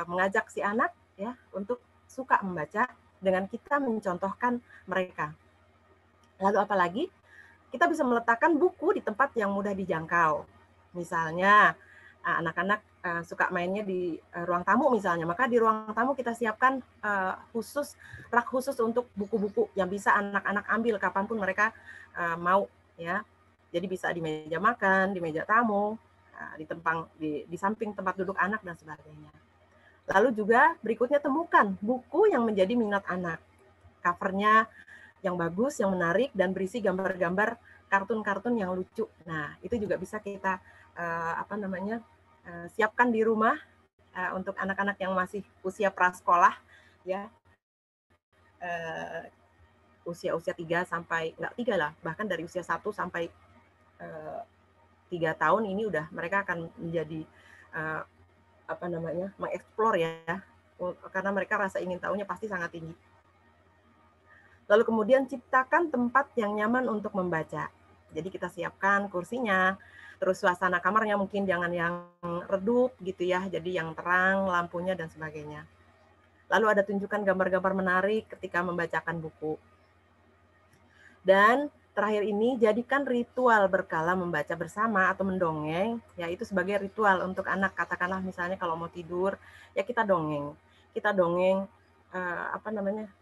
mengajak si anak ya untuk suka membaca dengan kita mencontohkan mereka. Lalu apalagi kita bisa meletakkan buku di tempat yang mudah dijangkau. Misalnya anak-anak suka mainnya di ruang tamu misalnya, maka di ruang tamu kita siapkan rak khusus untuk buku-buku yang bisa anak-anak ambil kapanpun mereka mau ya. Jadi bisa di meja makan, di meja tamu, di samping tempat duduk anak dan sebagainya. Lalu juga berikutnya temukan buku yang menjadi minat anak. Covernya yang bagus, yang menarik dan berisi gambar-gambar kartun-kartun yang lucu. Nah, itu juga bisa kita siapkan di rumah untuk anak-anak yang masih usia prasekolah ya. Usia 3 sampai enggak 3 lah, bahkan dari usia 1 sampai 3 tahun ini udah mereka akan menjadi mengeksplor ya, karena mereka rasa ingin tahunya pasti sangat tinggi. Lalu kemudian ciptakan tempat yang nyaman untuk membaca. Jadi kita siapkan kursinya, terus suasana kamarnya mungkin jangan yang redup gitu ya, jadi yang terang, lampunya dan sebagainya. Lalu ada tunjukkan gambar-gambar menarik ketika membacakan buku. Dan terakhir ini, jadikan ritual berkala membaca bersama atau mendongeng, yaitu sebagai ritual untuk anak. Katakanlah misalnya kalau mau tidur, ya kita dongeng. Kita dongeng,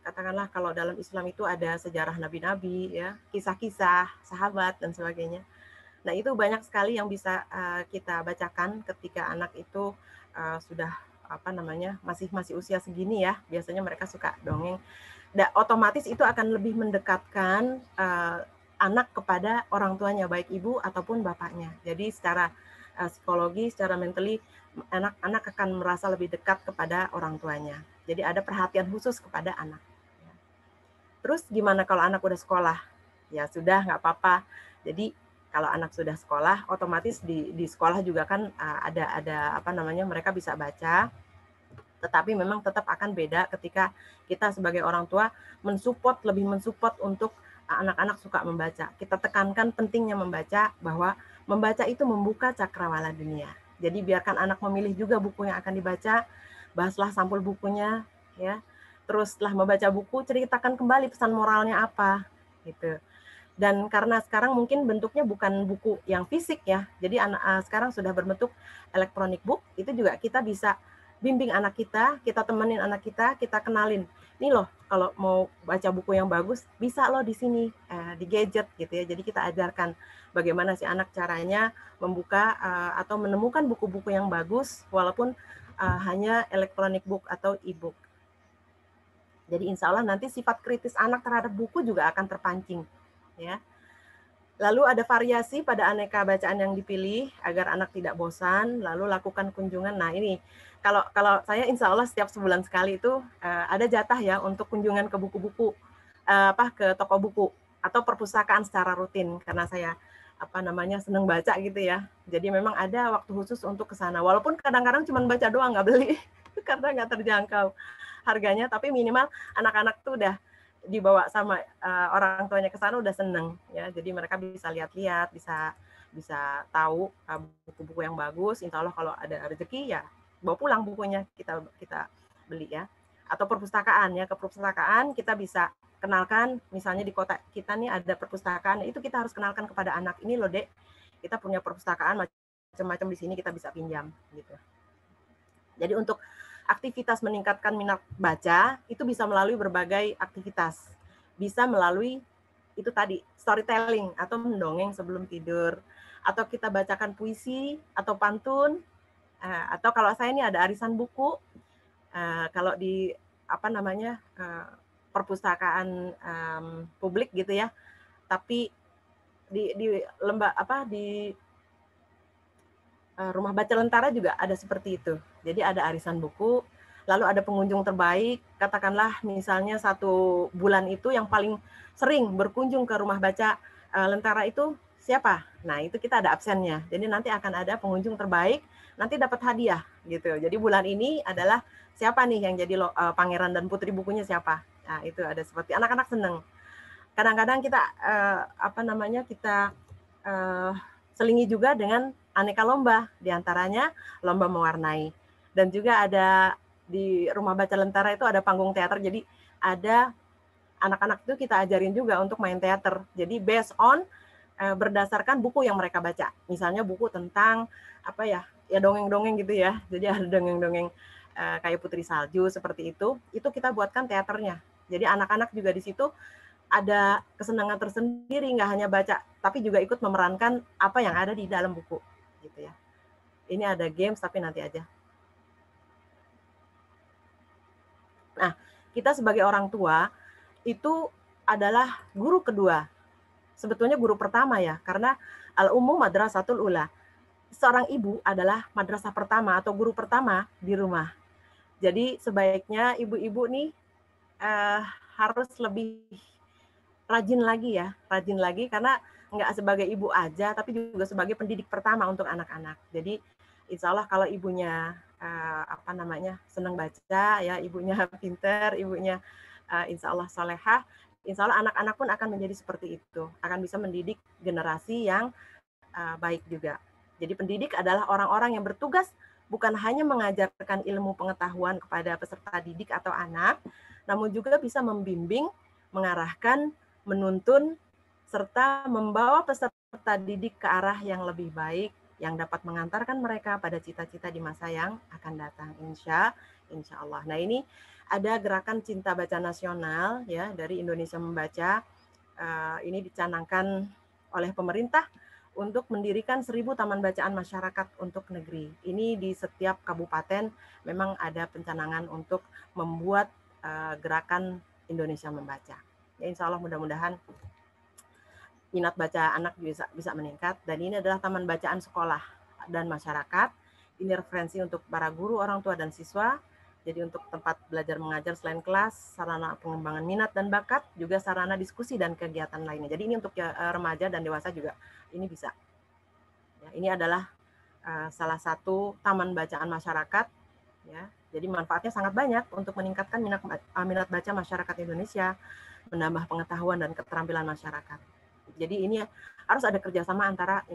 katakanlah kalau dalam Islam itu ada sejarah nabi-nabi, ya, kisah-kisah, sahabat, dan sebagainya. Nah, itu banyak sekali yang bisa kita bacakan ketika anak itu sudah masih usia segini ya. Biasanya mereka suka dongeng. Dan otomatis itu akan lebih mendekatkan anak kepada orang tuanya, baik ibu ataupun bapaknya. Jadi secara psikologi, secara mentally, anak-anak akan merasa lebih dekat kepada orang tuanya. Jadi ada perhatian khusus kepada anak. Terus gimana kalau anak udah sekolah? Ya sudah, nggak apa-apa. Jadi kalau anak sudah sekolah, otomatis di sekolah juga kan ada mereka bisa baca. Tetapi memang tetap akan beda ketika kita sebagai orang tua lebih mensupport untuk anak-anak suka membaca. Kita tekankan pentingnya membaca, bahwa membaca itu membuka cakrawala dunia. Jadi biarkan anak memilih juga buku yang akan dibaca, bahaslah sampul bukunya, ya. Terus setelah membaca buku, ceritakan kembali pesan moralnya apa, gitu. Dan karena sekarang mungkin bentuknya bukan buku yang fisik ya, jadi sekarang sudah berbentuk electronic book, itu juga kita bisa bimbing anak kita temenin anak kita kenalin. Nih loh, kalau mau baca buku yang bagus, bisa loh di sini, di gadget gitu ya. Jadi kita ajarkan bagaimana si anak caranya membuka atau menemukan buku-buku yang bagus, walaupun hanya electronic book atau e-book. Jadi insya Allah nanti sifat kritis anak terhadap buku juga akan terpancing. Ya. Lalu ada variasi pada aneka bacaan yang dipilih agar anak tidak bosan. Lalu lakukan kunjungan. Nah ini kalau saya insya Allah setiap sebulan sekali itu ada jatah ya untuk kunjungan ke buku-buku, ke toko buku atau perpustakaan secara rutin karena saya senang baca gitu ya. Jadi memang ada waktu khusus untuk ke sana. Walaupun kadang-kadang cuma baca doang nggak beli karena nggak terjangkau harganya. Tapi minimal anak-anak tuh udah dibawa sama orang tuanya ke sana udah seneng ya. Jadi mereka bisa lihat-lihat, bisa tahu buku-buku yang bagus. Insya Allah kalau ada rezeki ya bawa pulang bukunya, kita beli ya. Atau perpustakaan ya, ke perpustakaan kita bisa kenalkan, misalnya di kota kita nih ada perpustakaan, itu kita harus kenalkan kepada anak, ini loh Dek, kita punya perpustakaan macam-macam di sini, kita bisa pinjam gitu. Jadi untuk aktivitas meningkatkan minat baca itu bisa melalui berbagai aktivitas. Bisa melalui itu tadi storytelling atau mendongeng sebelum tidur, atau kita bacakan puisi atau pantun, atau kalau saya ini ada arisan buku. Kalau di perpustakaan publik gitu ya. Tapi di Rumah Baca Lentara juga ada seperti itu. Jadi ada arisan buku, lalu ada pengunjung terbaik, katakanlah misalnya 1 bulan itu yang paling sering berkunjung ke Rumah Baca Lentara itu siapa? Nah, itu kita ada absennya. Jadi nanti akan ada pengunjung terbaik, nanti dapat hadiah gitu. Jadi bulan ini adalah siapa nih yang jadi pangeran dan putri bukunya siapa? Nah, itu ada seperti anak-anak seneng. Kadang-kadang kita kita selingi juga dengan aneka lomba, diantaranya lomba mewarnai. Dan juga ada di Rumah Baca Lentera itu ada panggung teater, jadi ada anak-anak itu kita ajarin juga untuk main teater. Jadi based on berdasarkan buku yang mereka baca. Misalnya buku tentang ya dongeng-dongeng gitu ya. Jadi ada dongeng-dongeng kayak Putri Salju seperti itu kita buatkan teaternya. Jadi anak-anak juga di situ ada kesenangan tersendiri, nggak hanya baca, tapi juga ikut memerankan apa yang ada di dalam buku, gitu ya. Ini ada games, tapi nanti aja. Nah, kita sebagai orang tua itu adalah guru kedua. Sebetulnya guru pertama ya, karena al-ummu madrasatul ula. Seorang ibu adalah madrasah pertama atau guru pertama di rumah. Jadi sebaiknya ibu-ibu nih harus lebih rajin lagi karena nggak sebagai ibu aja, tapi juga sebagai pendidik pertama untuk anak-anak. Jadi insya Allah kalau ibunya senang baca, ya ibunya pinter, ibunya insya Allah solehah, insya Allah anak-anak pun akan menjadi seperti itu, akan bisa mendidik generasi yang baik juga. Jadi pendidik adalah orang-orang yang bertugas bukan hanya mengajarkan ilmu pengetahuan kepada peserta didik atau anak, namun juga bisa membimbing, mengarahkan, menuntun, serta membawa peserta didik ke arah yang lebih baik, yang dapat mengantarkan mereka pada cita-cita di masa yang akan datang, insya Allah. Nah, ini ada gerakan Cinta Baca Nasional ya dari Indonesia Membaca. Ini dicanangkan oleh pemerintah untuk mendirikan 1000 taman bacaan masyarakat untuk negeri. Ini di setiap kabupaten memang ada pencanangan untuk membuat gerakan Indonesia Membaca. Ya, insya Allah mudah-mudahan minat baca anak bisa meningkat. Dan ini adalah taman bacaan sekolah dan masyarakat. Ini referensi untuk para guru, orang tua, dan siswa. Jadi untuk tempat belajar mengajar selain kelas, sarana pengembangan minat dan bakat, juga sarana diskusi dan kegiatan lainnya. Jadi ini untuk remaja dan dewasa juga ini bisa. Ya, ini adalah salah satu taman bacaan masyarakat. Ya, jadi manfaatnya sangat banyak untuk meningkatkan minat baca masyarakat Indonesia, menambah pengetahuan dan keterampilan masyarakat. Jadi ini harus ada kerjasama antara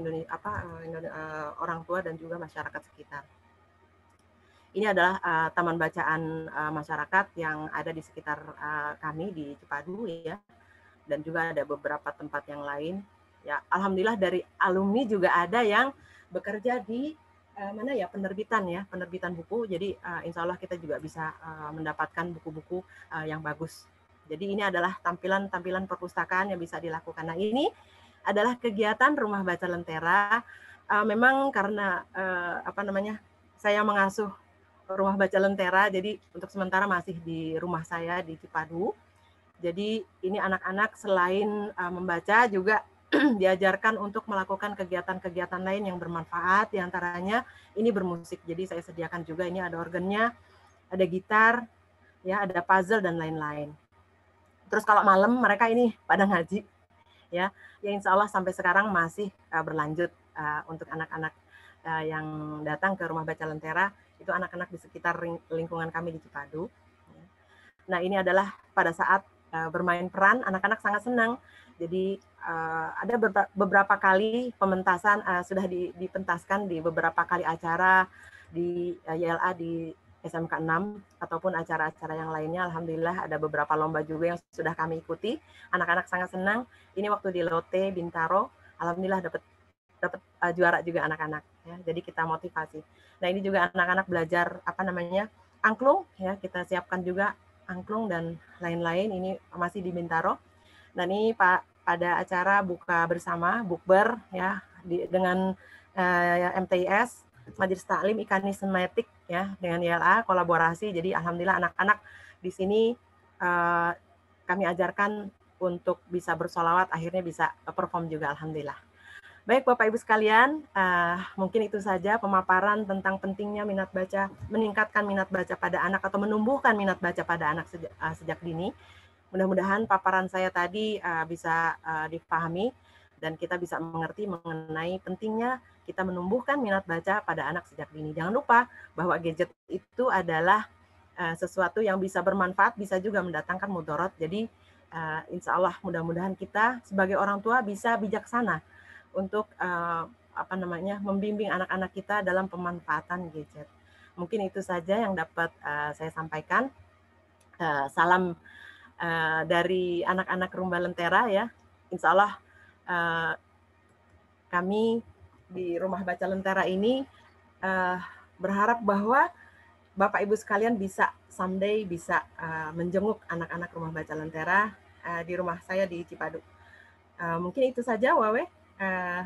orang tua dan juga masyarakat sekitar. Ini adalah taman bacaan masyarakat yang ada di sekitar kami di Cipadu ya, dan juga ada beberapa tempat yang lain. Ya, alhamdulillah dari alumni juga ada yang bekerja di penerbitan buku. Jadi insya Allah kita juga bisa mendapatkan buku-buku yang bagus. Jadi ini adalah tampilan perpustakaan yang bisa dilakukan. Nah, ini adalah kegiatan Rumah Baca Lentera. Memang karena saya mengasuh Rumah Baca Lentera, jadi untuk sementara masih di rumah saya di Cipadu. Jadi ini anak-anak selain membaca juga diajarkan untuk melakukan kegiatan-kegiatan lain yang bermanfaat, diantaranya ini bermusik. Jadi saya sediakan juga, ini ada organnya, ada gitar, ya, ada puzzle dan lain-lain. Terus kalau malam mereka ini pada ngaji, ya insya Allah sampai sekarang masih berlanjut untuk anak-anak yang datang ke Rumah Baca Lentera, itu anak-anak di sekitar lingkungan kami di Cipadu. Nah, ini adalah pada saat bermain peran, anak-anak sangat senang. Jadi ada beberapa kali pementasan sudah dipentaskan di beberapa kali acara di YLA di SMK 6 ataupun acara-acara yang lainnya. Alhamdulillah ada beberapa lomba juga yang sudah kami ikuti. Anak-anak sangat senang. Ini waktu di Lotte Bintaro, alhamdulillah dapat juara juga anak-anak. Ya. Jadi kita motivasi. Nah, ini juga anak-anak belajar angklung. Ya, kita siapkan juga angklung dan lain-lain. Ini masih di Bintaro. Nah, ini pada acara buka bersama, bukber ya dengan MTIS, Majelis Taklim Ikanismetik ya dengan YLA kolaborasi. Jadi alhamdulillah anak-anak di sini kami ajarkan untuk bisa bersolawat, akhirnya bisa perform juga alhamdulillah. Baik Bapak Ibu sekalian, mungkin itu saja pemaparan tentang pentingnya minat baca, meningkatkan minat baca pada anak atau menumbuhkan minat baca pada anak sejak dini. Mudah-mudahan paparan saya tadi bisa dipahami. dan kita bisa mengerti mengenai pentingnya kita menumbuhkan minat baca pada anak sejak dini. Jangan lupa bahwa gadget itu adalah sesuatu yang bisa bermanfaat, bisa juga mendatangkan mudarat. Jadi insya Allah mudah-mudahan kita sebagai orang tua bisa bijaksana untuk membimbing anak-anak kita dalam pemanfaatan gadget. Mungkin itu saja yang dapat saya sampaikan. Salam dari anak-anak Rumba Lentera ya. Insya Allah kami di Rumah Baca Lentera ini berharap bahwa Bapak Ibu sekalian bisa someday bisa menjenguk anak-anak Rumah Baca Lentera di rumah saya di Cipadu. Mungkin itu saja Wawe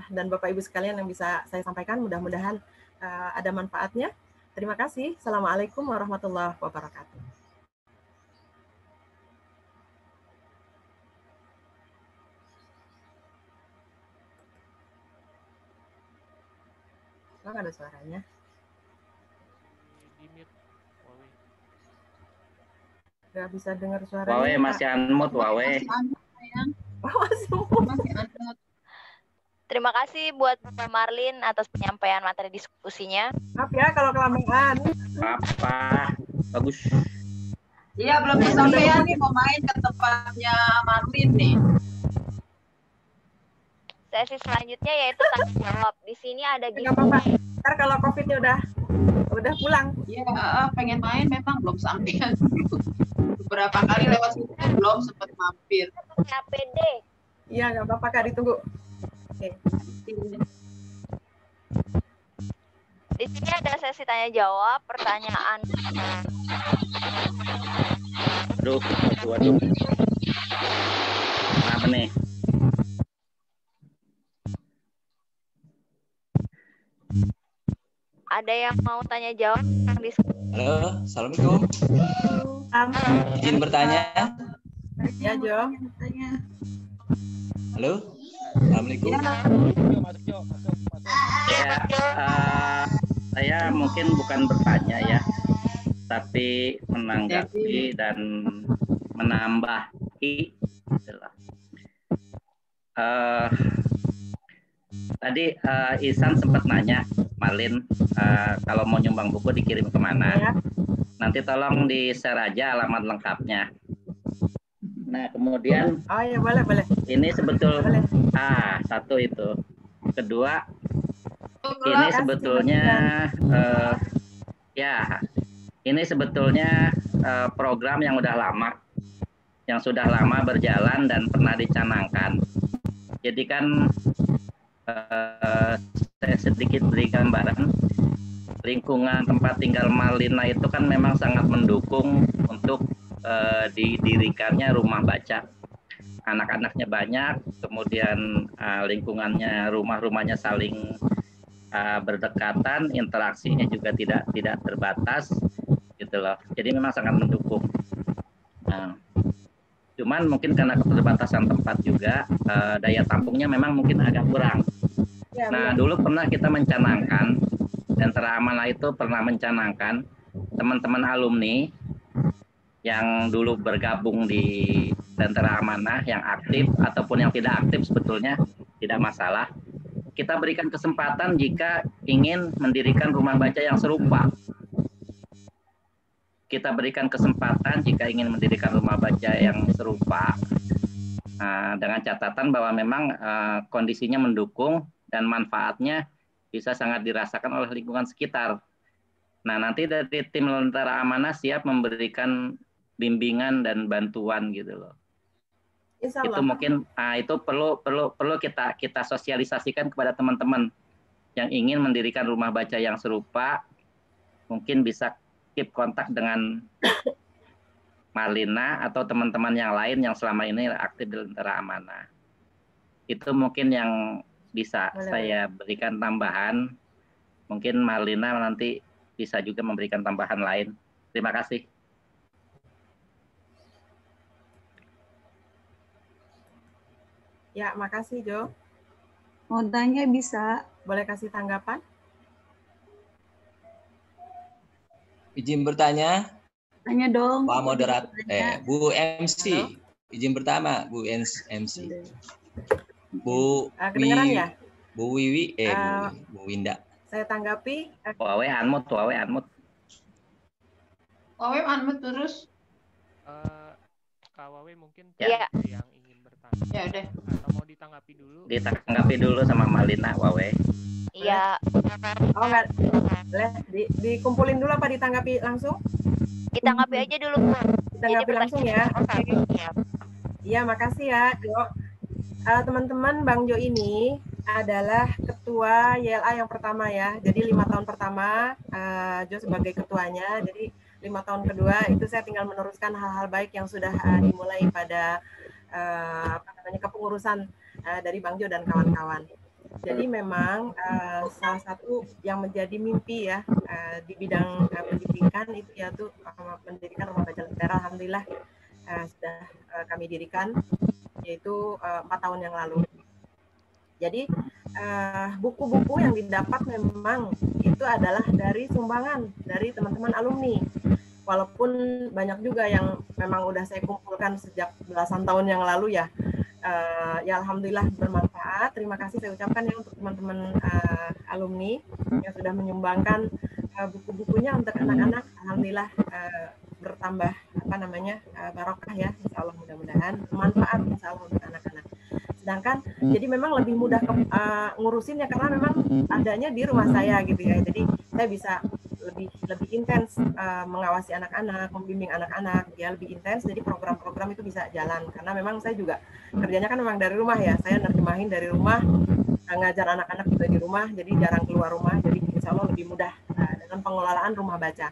dan Bapak Ibu sekalian yang bisa saya sampaikan, mudah-mudahan ada manfaatnya. Terima kasih. Assalamualaikum warahmatullahi wabarakatuh. Nggak ada suaranya. Nggak bisa dengar suaranya. Wawe masih unmute, Wawe. Terima kasih buat Bapak Marlin atas penyampaian materi diskusinya. Maaf ya kalau kelamaan. Apa? Bagus. Iya, belum kesampaian nih, mau main ke tempatnya Marlin nih. Sesi selanjutnya yaitu tanya jawab. Di sini ada Nggak apa-apa. Ntar kalau COVID-nya udah pulang. Iya, pengen main memang belum sampean. Beberapa kali lewat situ belum sempat mampir. APD. Iya, nggak apa-apa Kak, ditunggu. Oke. Di sini ada sesi tanya jawab, pertanyaan. Waduh. Apa nih? Ada yang mau tanya jawab? Halo, assalamualaikum. Izin bertanya. Ya, Jo. Halo, assalamualaikum. Ya, saya mungkin bukan bertanya ya, tapi menanggapi dan menambahi. Tadi Ihsan sempat nanya, Marlin, kalau mau nyumbang buku dikirim kemana? Ya. Nanti tolong di-share aja alamat lengkapnya. Nah, kemudian Oh ya, boleh. ini sebetulnya Boleh. satu itu. Kedua, ini sebetulnya ini sebetulnya program yang udah lama, yang sudah lama berjalan dan pernah dicanangkan. Jadi kan saya sedikit beri gambaran, lingkungan tempat tinggal Marlina itu kan memang sangat mendukung untuk didirikannya rumah baca. Anak-anaknya banyak, kemudian lingkungannya, rumah-rumahnya saling berdekatan, interaksinya juga tidak terbatas, gitu loh. Jadi memang sangat mendukung. Cuman mungkin karena keterbatasan tempat juga, daya tampungnya memang mungkin agak kurang. Ya, Nah, dulu pernah kita mencanangkan, Lentera Amanah itu pernah mencanangkan teman-teman alumni yang dulu bergabung di Lentera Amanah, yang aktif ataupun yang tidak aktif sebetulnya tidak masalah. Kita berikan kesempatan jika ingin mendirikan rumah baca yang serupa. Kita berikan kesempatan jika ingin mendirikan rumah baca yang serupa, dengan catatan bahwa memang kondisinya mendukung dan manfaatnya bisa sangat dirasakan oleh lingkungan sekitar. Nah, nanti dari tim Lentera Amanah siap memberikan bimbingan dan bantuan gitu loh. Itu mungkin itu perlu kita sosialisasikan kepada teman-teman yang ingin mendirikan rumah baca yang serupa. Mungkin bisa keep kontak dengan Marlina atau teman-teman yang lain yang selama ini aktif di Lentera Amanah. Itu mungkin yang bisa saya berikan tambahan. Mungkin Marlina nanti bisa juga memberikan tambahan lain. Terima kasih. Ya, makasih Jo. Mau tanya bisa? Boleh kasih tanggapan? Izin bertanya. Tanya dong. Pak Moderat, Bu MC. Halo? Izin pertama, Bu MC. Bu Kedengeran ya? Bu Wiwi, Bu Winda. Saya tanggapi. Wawe unmute, Wawe unmute. Wawe unmute terus. Kak Wawe mungkin Ya. yang ingin bertanya. Ya udah. Atau mau ditanggapi dulu? Ditanggapi dulu sama Malina, Wawe. Iya. Oh enggak. Dikumpulin dulu apa ditanggapi langsung? Ditanggapi aja dulu, Bu. Ditanggapi langsung ya. Iya, makasih ya, Jo. Teman-teman, Bang Jo ini adalah ketua YLA yang pertama ya. Jadi 5 tahun pertama Jo sebagai ketuanya. Jadi 5 tahun kedua itu saya tinggal meneruskan hal-hal baik yang sudah dimulai pada kepengurusan dari Bang Jo dan kawan-kawan. Jadi memang salah satu yang menjadi mimpi ya di bidang pendidikan itu yaitu mendirikan rumah baca lentera. Alhamdulillah sudah kami dirikan, yaitu 4 tahun yang lalu. Jadi buku-buku yang didapat memang itu adalah dari sumbangan dari teman-teman alumni. Walaupun banyak juga yang memang udah saya kumpulkan sejak belasan tahun yang lalu ya. Ya alhamdulillah bermanfaat. Terima kasih saya ucapkan ya untuk teman-teman alumni yang sudah menyumbangkan buku-bukunya untuk anak-anak. Alhamdulillah bertambah barokah ya, insya Allah, mudah-mudahan manfaat insya Allah untuk anak-anak. Sedangkan jadi memang lebih mudah ngurusinnya karena memang adanya di rumah saya gitu ya. Jadi saya bisa lebih intens mengawasi anak-anak, membimbing anak-anak ya, lebih intens. Jadi program-program itu bisa jalan karena memang saya juga kerjanya kan memang dari rumah ya. Saya nerjemahin dari rumah, ngajar anak-anak juga di rumah, jadi jarang keluar rumah. Jadi insya Allah lebih mudah dengan pengelolaan rumah baca.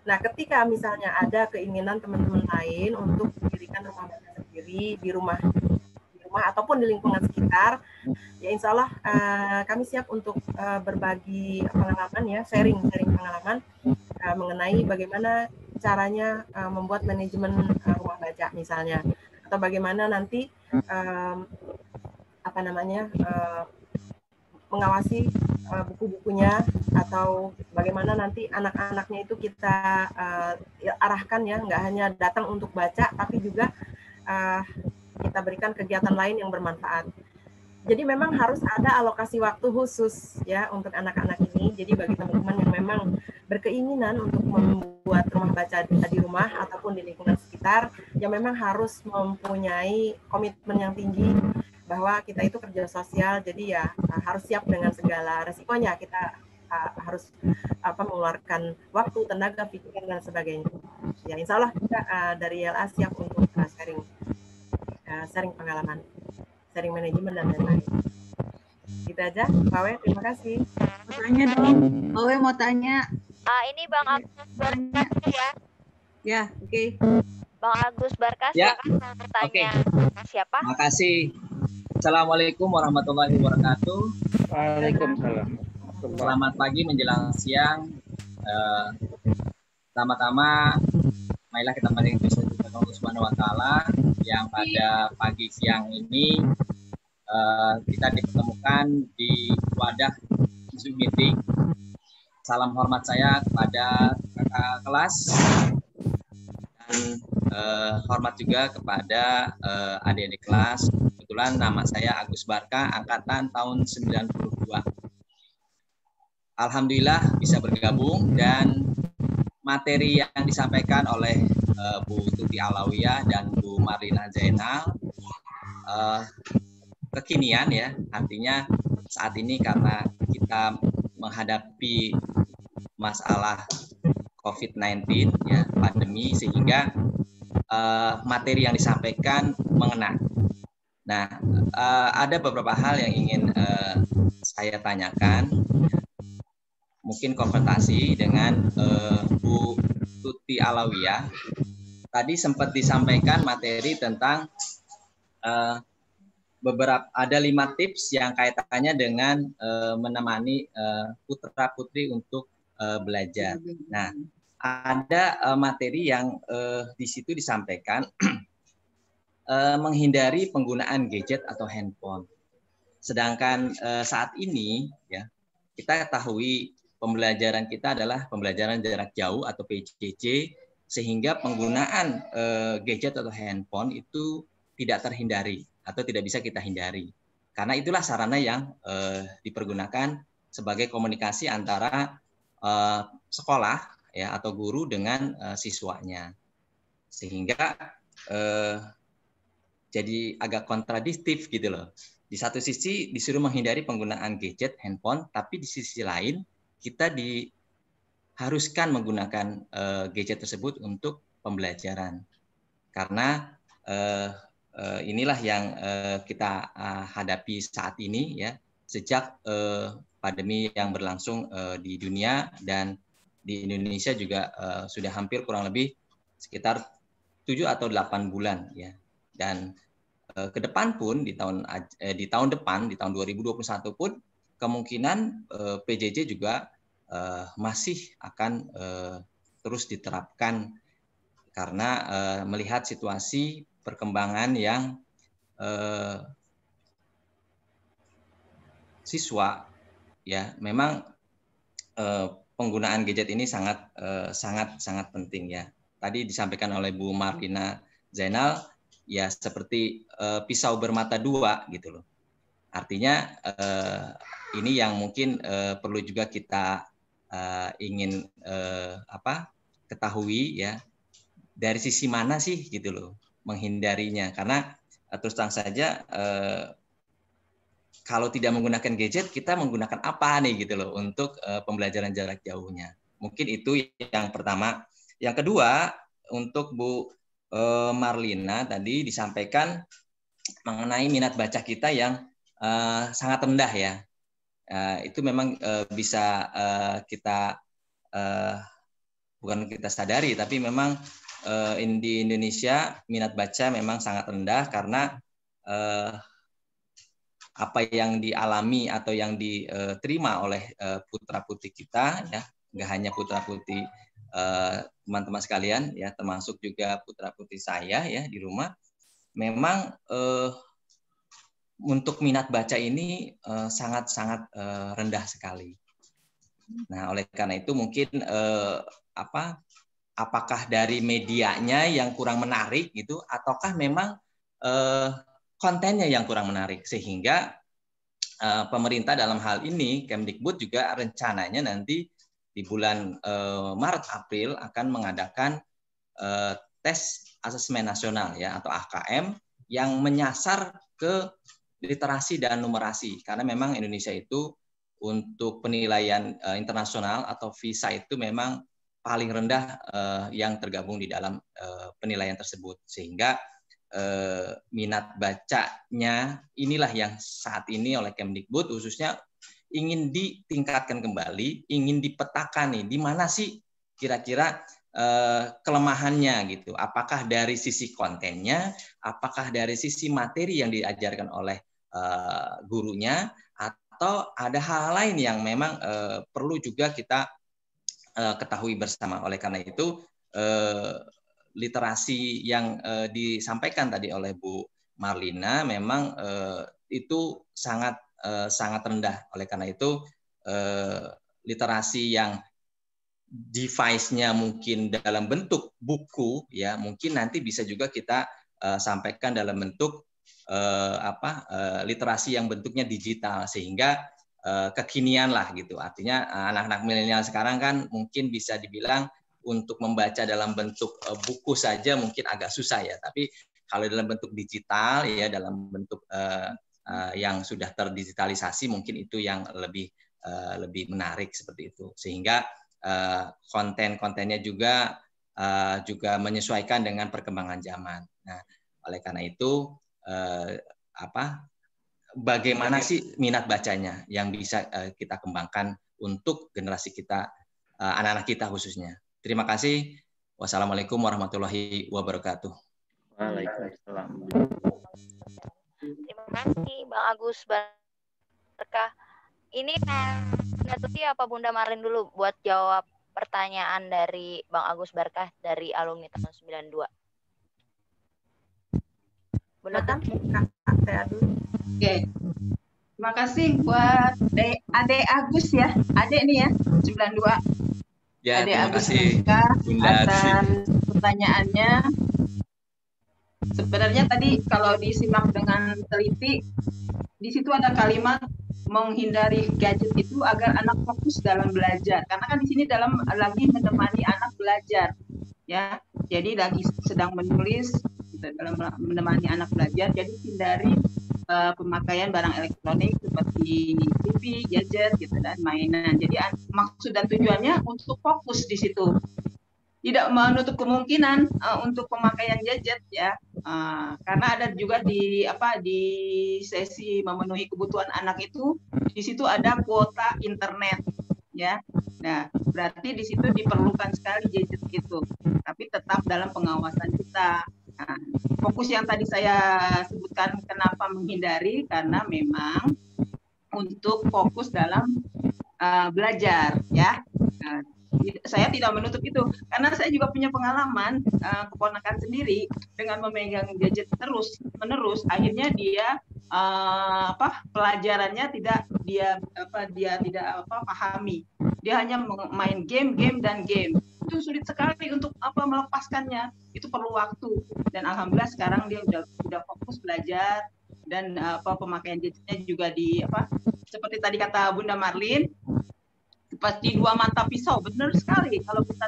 Nah, ketika misalnya ada keinginan teman-teman lain untuk mendirikan rumah baca sendiri di rumah ataupun di lingkungan sekitar, ya insya Allah kami siap untuk berbagi pengalaman ya, sharing pengalaman mengenai bagaimana caranya membuat manajemen rumah baca misalnya, atau bagaimana nanti mengawasi buku-bukunya, atau bagaimana nanti anak-anaknya itu kita arahkan ya, nggak hanya datang untuk baca, tapi juga kita berikan kegiatan lain yang bermanfaat. Jadi memang harus ada alokasi waktu khusus ya untuk anak-anak ini. Jadi bagi teman-teman yang memang berkeinginan untuk membuat rumah baca di rumah ataupun di lingkungan sekitar, yang memang harus mempunyai komitmen yang tinggi bahwa kita itu kerja sosial, jadi ya harus siap dengan segala resikonya. Kita harus mengeluarkan waktu, tenaga, pikiran dan sebagainya. Ya insya Allah kita dari YLA siap untuk sharing pengalaman, sharing manajemen dan lain-lain. Gitu aja, Pak We, terima kasih. Mau tanya dong, Pak We mau tanya. Ini Bang Agus Barkas ya. Ya, oke. Bang Agus Barkas, Ya. silakan mau bertanya. Siapa? Makasih. Assalamualaikum warahmatullahi wabarakatuh. Waalaikumsalam. Selamat pagi menjelang siang. Pertama-tama, marilah kita bersyukur kepada Allah Subhanahu wa Ta'ala yang pada pagi siang ini kita dipertemukan di wadah Zoom meeting. Salam hormat saya kepada kakak kelas dan hormat juga kepada adik-adik kelas. Kebetulan nama saya Agus Barka, angkatan tahun 92. Alhamdulillah bisa bergabung, dan materi yang disampaikan oleh Bu Tuti Alawiyah dan Bu Marlina Zainal kekinian ya, artinya saat ini karena kita menghadapi masalah COVID-19 ya, pandemi, sehingga materi yang disampaikan mengena. Nah, ada beberapa hal yang ingin saya tanyakan, mungkin konfrontasi dengan Bu Tuti Alawiyah. Tadi sempat disampaikan materi tentang ada 5 tips yang kaitannya dengan menemani putra-putri untuk belajar. Nah, ada materi yang di situ disampaikan menghindari penggunaan gadget atau handphone. Sedangkan saat ini ya, kita ketahui pembelajaran kita adalah pembelajaran jarak jauh atau PJJ, sehingga penggunaan gadget atau handphone itu tidak terhindari atau tidak bisa kita hindari. Karena itulah sarana yang dipergunakan sebagai komunikasi antara sekolah ya atau guru dengan siswanya. Sehingga jadi agak kontradiktif gitu loh. Di satu sisi disuruh menghindari penggunaan gadget, handphone, tapi di sisi lain kita diharuskan menggunakan gadget tersebut untuk pembelajaran. Karena inilah yang kita hadapi saat ini ya, sejak pandemi yang berlangsung di dunia dan di Indonesia juga sudah hampir kurang lebih sekitar 7 atau 8 bulan ya. Dan ke depan pun di tahun depan, di tahun 2021 pun kemungkinan PJJ juga masih akan terus diterapkan karena melihat situasi perkembangan yang siswa ya memang penggunaan gadget ini sangat penting ya. Tadi disampaikan oleh Bu Marlina Zainal ya seperti pisau bermata dua gitu loh. Artinya ini yang mungkin perlu juga kita ingin ketahui ya dari sisi mana sih gitu loh menghindarinya, karena terus terang saja kalau tidak menggunakan gadget kita menggunakan apa nih gitu loh untuk pembelajaran jarak jauhnya. Mungkin itu yang pertama. Yang kedua untuk Bu Marlina tadi disampaikan mengenai minat baca kita yang sangat rendah ya. Itu memang bisa kita bukan kita sadari, tapi memang di Indonesia minat baca memang sangat rendah karena apa yang dialami atau yang diterima oleh putra-putri kita ya, nggak hanya putra-putri teman-teman sekalian ya, termasuk juga putra-putri saya ya di rumah, memang untuk minat baca ini sangat-sangat rendah sekali. Nah, oleh karena itu mungkin apakah dari medianya yang kurang menarik gitu, ataukah memang kontennya yang kurang menarik, sehingga pemerintah dalam hal ini Kemdikbud juga rencananya nanti di bulan Maret April akan mengadakan tes asesmen nasional ya atau AKM yang menyasar ke literasi dan numerasi, karena memang Indonesia itu untuk penilaian internasional atau visa itu memang paling rendah yang tergabung di dalam penilaian tersebut, sehingga minat bacanya inilah yang saat ini oleh Kemdikbud khususnya ingin ditingkatkan kembali, ingin dipetakan nih di mana sih kira-kira kelemahannya gitu. Apakah dari sisi kontennya, apakah dari sisi materi yang diajarkan oleh gurunya, atau ada hal lain yang memang perlu juga kita ketahui bersama. Oleh karena itu literasi yang disampaikan tadi oleh Bu Marlina memang itu sangat rendah. Oleh karena itu literasi yang device-nya mungkin dalam bentuk buku ya, mungkin nanti bisa juga kita sampaikan dalam bentuk literasi yang bentuknya digital, sehingga kekinian lah gitu. Artinya anak-anak milenial sekarang kan mungkin bisa dibilang untuk membaca dalam bentuk buku saja mungkin agak susah ya, tapi kalau dalam bentuk digital ya, dalam bentuk yang sudah terdigitalisasi mungkin itu yang lebih menarik seperti itu, sehingga konten-kontennya juga menyesuaikan dengan perkembangan zaman. Nah, oleh karena itu bagaimana sih minat bacanya yang bisa kita kembangkan untuk generasi kita, anak-anak kita khususnya. Terima kasih. Wassalamualaikum warahmatullahi wabarakatuh. Waalaikumsalam. Terima kasih Bang Agus Barkah. Ini Bunda Tuti apa Bunda Marlin dulu buat jawab pertanyaan dari Bang Agus Barkah dari alumni tahun 92. Bunda Tuti. Oke. Terima kasih buat Ade Agus ya. Ade nih ya, 92. Ya, Ade terima Agus kasih Barkah Bunda atas pertanyaannya. Sebenarnya tadi kalau disimak dengan teliti, di situ ada kalimat menghindari gadget itu agar anak fokus dalam belajar. Karena kan di sini lagi menemani anak belajar, ya. Jadi lagi sedang menulis gitu, dalam menemani anak belajar. Jadi hindari pemakaian barang elektronik seperti TV, gadget, gitu dan mainan. Jadi maksud dan tujuannya untuk fokus di situ. Tidak menutup kemungkinan untuk pemakaian gadget ya, karena ada juga di sesi memenuhi kebutuhan anak itu, di situ ada kuota internet ya. Nah, berarti di situ diperlukan sekali gadget itu, tapi tetap dalam pengawasan kita. Nah, fokus yang tadi saya sebutkan kenapa menghindari, karena memang untuk fokus dalam belajar ya. Nah, saya tidak menutup itu, karena saya juga punya pengalaman keponakan sendiri dengan memegang gadget terus menerus, akhirnya dia pelajarannya tidak dia tidak pahami, dia hanya main game dan game. Itu sulit sekali untuk melepaskannya, itu perlu waktu. Dan alhamdulillah sekarang dia udah fokus belajar, dan pemakaian gadgetnya juga seperti tadi kata Bunda Marlin, seperti dua mata pisau. Benar sekali, kalau kita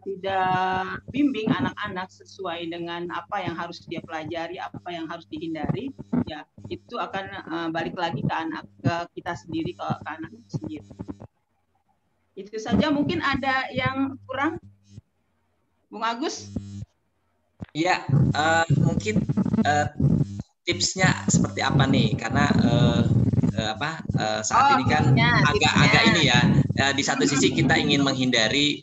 tidak bimbing anak-anak sesuai dengan apa yang harus dia pelajari, apa yang harus dihindari, ya itu akan balik lagi ke kita sendiri, ke anak sendiri. Itu saja. Mungkin ada yang kurang, Bung Agus? Ya, mungkin tipsnya seperti apa nih? Karena saat ini kan agak ini ya, di satu sisi kita ingin menghindari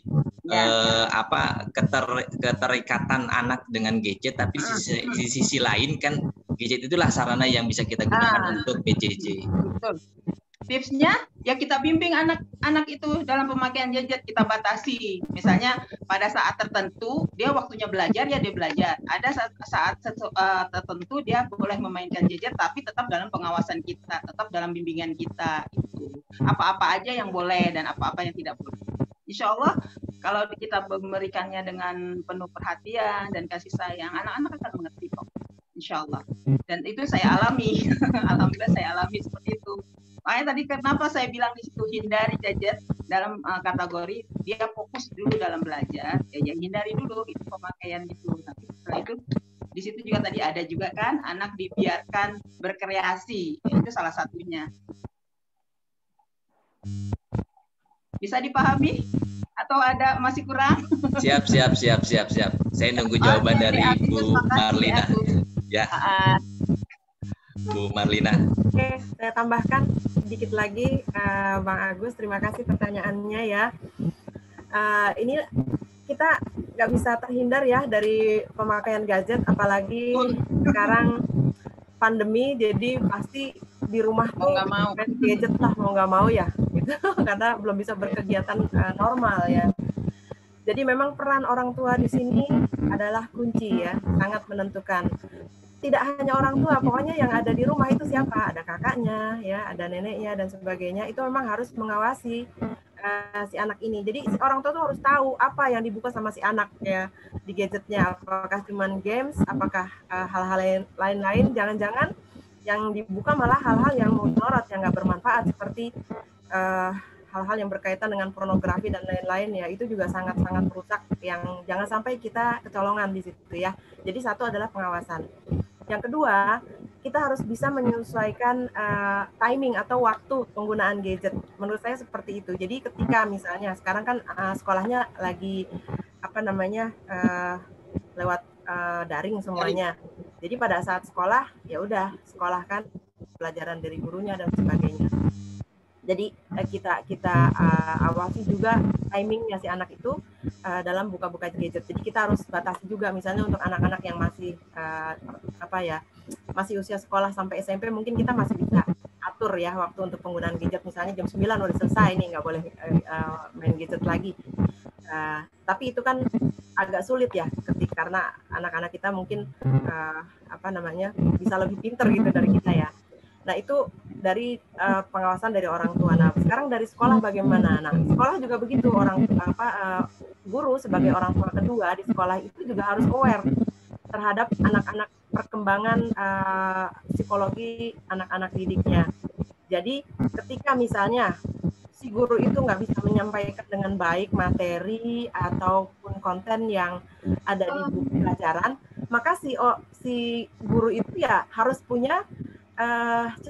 keterikatan anak dengan gadget, tapi di sisi lain kan gadget itulah sarana yang bisa kita gunakan untuk PJJ. Betul. Tipsnya ya kita bimbing anak itu dalam pemakaian gadget, kita batasi. Misalnya pada saat tertentu dia waktunya belajar, ya dia belajar. Ada saat tertentu dia boleh memainkan gadget, tapi tetap dalam pengawasan kita, tetap dalam bimbingan kita. Itu apa-apa aja yang boleh dan apa-apa yang tidak boleh. Insya Allah kalau kita memberikannya dengan penuh perhatian dan kasih sayang, anak-anak akan mengerti kok. Insya Allah. Dan itu saya alami. Alhamdulillah saya alami seperti itu. Makanya tadi kenapa saya bilang di situ hindari gadget dalam kategori dia fokus dulu dalam belajar, ya hindari dulu itu pemakaian itu. Tapi setelah itu di situ juga tadi ada juga kan anak dibiarkan berkreasi, ya, itu salah satunya. Bisa dipahami atau ada masih kurang? Siap. Saya nunggu jawaban dari Bu Marlina. Ya. Bu Marlina. Oke, saya tambahkan sedikit lagi, Bang Agus. Terima kasih pertanyaannya ya. Ini kita nggak bisa terhindar ya dari pemakaian gadget, apalagi sekarang pandemi, jadi pasti di rumah tuh main gadget lah mau nggak mau ya, gitu. Karena belum bisa berkegiatan normal ya. Jadi memang peran orang tua di sini adalah kunci ya, sangat menentukan. Tidak hanya orang tua, pokoknya yang ada di rumah itu siapa? Ada kakaknya, ya, ada neneknya dan sebagainya. Itu memang harus mengawasi si anak ini. Jadi si orang tua tuh harus tahu apa yang dibuka sama si anak ya di gadgetnya. Apakah cuman games? Apakah hal-hal lain-lain? Jangan-jangan yang dibuka malah hal-hal yang mudarat, yang nggak bermanfaat, seperti hal-hal yang berkaitan dengan pornografi dan lain-lain ya. Itu juga sangat-sangat merusak. Yang jangan sampai kita kecolongan di situ ya. Jadi satu adalah pengawasan. Yang kedua, kita harus bisa menyesuaikan timing atau waktu penggunaan gadget. Menurut saya seperti itu. Jadi ketika misalnya sekarang kan sekolahnya lagi lewat daring semuanya. Jadi pada saat sekolah ya udah sekolahkan pelajaran dari gurunya dan sebagainya. Jadi kita awasi juga timingnya si anak itu dalam buka-buka gadget. Jadi kita harus batasi juga, misalnya untuk anak-anak yang masih masih usia sekolah sampai SMP, mungkin kita masih bisa atur ya waktu untuk penggunaan gadget. Misalnya jam 9 udah selesai nih, nggak boleh main gadget lagi. Tapi itu kan agak sulit ya, karena anak-anak kita mungkin bisa lebih pinter gitu dari kita ya. Nah itu dari pengawasan dari orang tua. Nah sekarang dari sekolah bagaimana? Nah sekolah juga begitu, guru sebagai orang tua kedua di sekolah itu juga harus aware terhadap anak-anak, perkembangan psikologi anak-anak didiknya. Jadi ketika misalnya si guru itu nggak bisa menyampaikan dengan baik materi ataupun konten yang ada di buku pelajaran, maka si guru itu ya harus punya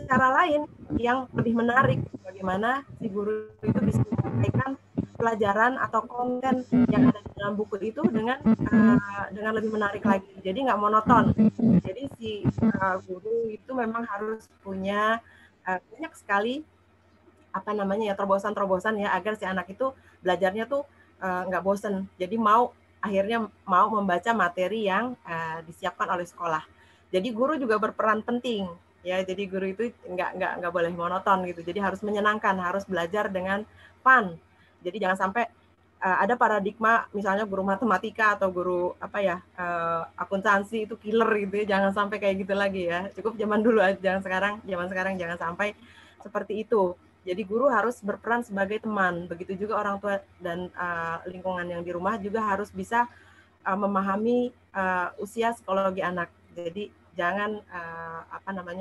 cara lain yang lebih menarik, bagaimana si guru itu bisa menyampaikan pelajaran atau konten yang ada di dalam buku itu dengan lebih menarik lagi. Jadi nggak monoton. Jadi si guru itu memang harus punya banyak sekali terobosan-terobosan ya agar si anak itu belajarnya tuh nggak bosen. Jadi akhirnya mau membaca materi yang disiapkan oleh sekolah. Jadi guru juga berperan penting ya. Jadi guru itu nggak boleh monoton gitu. Jadi harus menyenangkan, harus belajar dengan fun. Jadi jangan sampai ada paradigma misalnya guru matematika atau guru akuntansi itu killer gitu ya. Jangan sampai kayak gitu lagi ya. Cukup zaman dulu aja, zaman sekarang jangan sampai seperti itu. Jadi guru harus berperan sebagai teman. Begitu juga orang tua dan lingkungan yang di rumah juga harus bisa memahami usia psikologi anak. Jadi jangan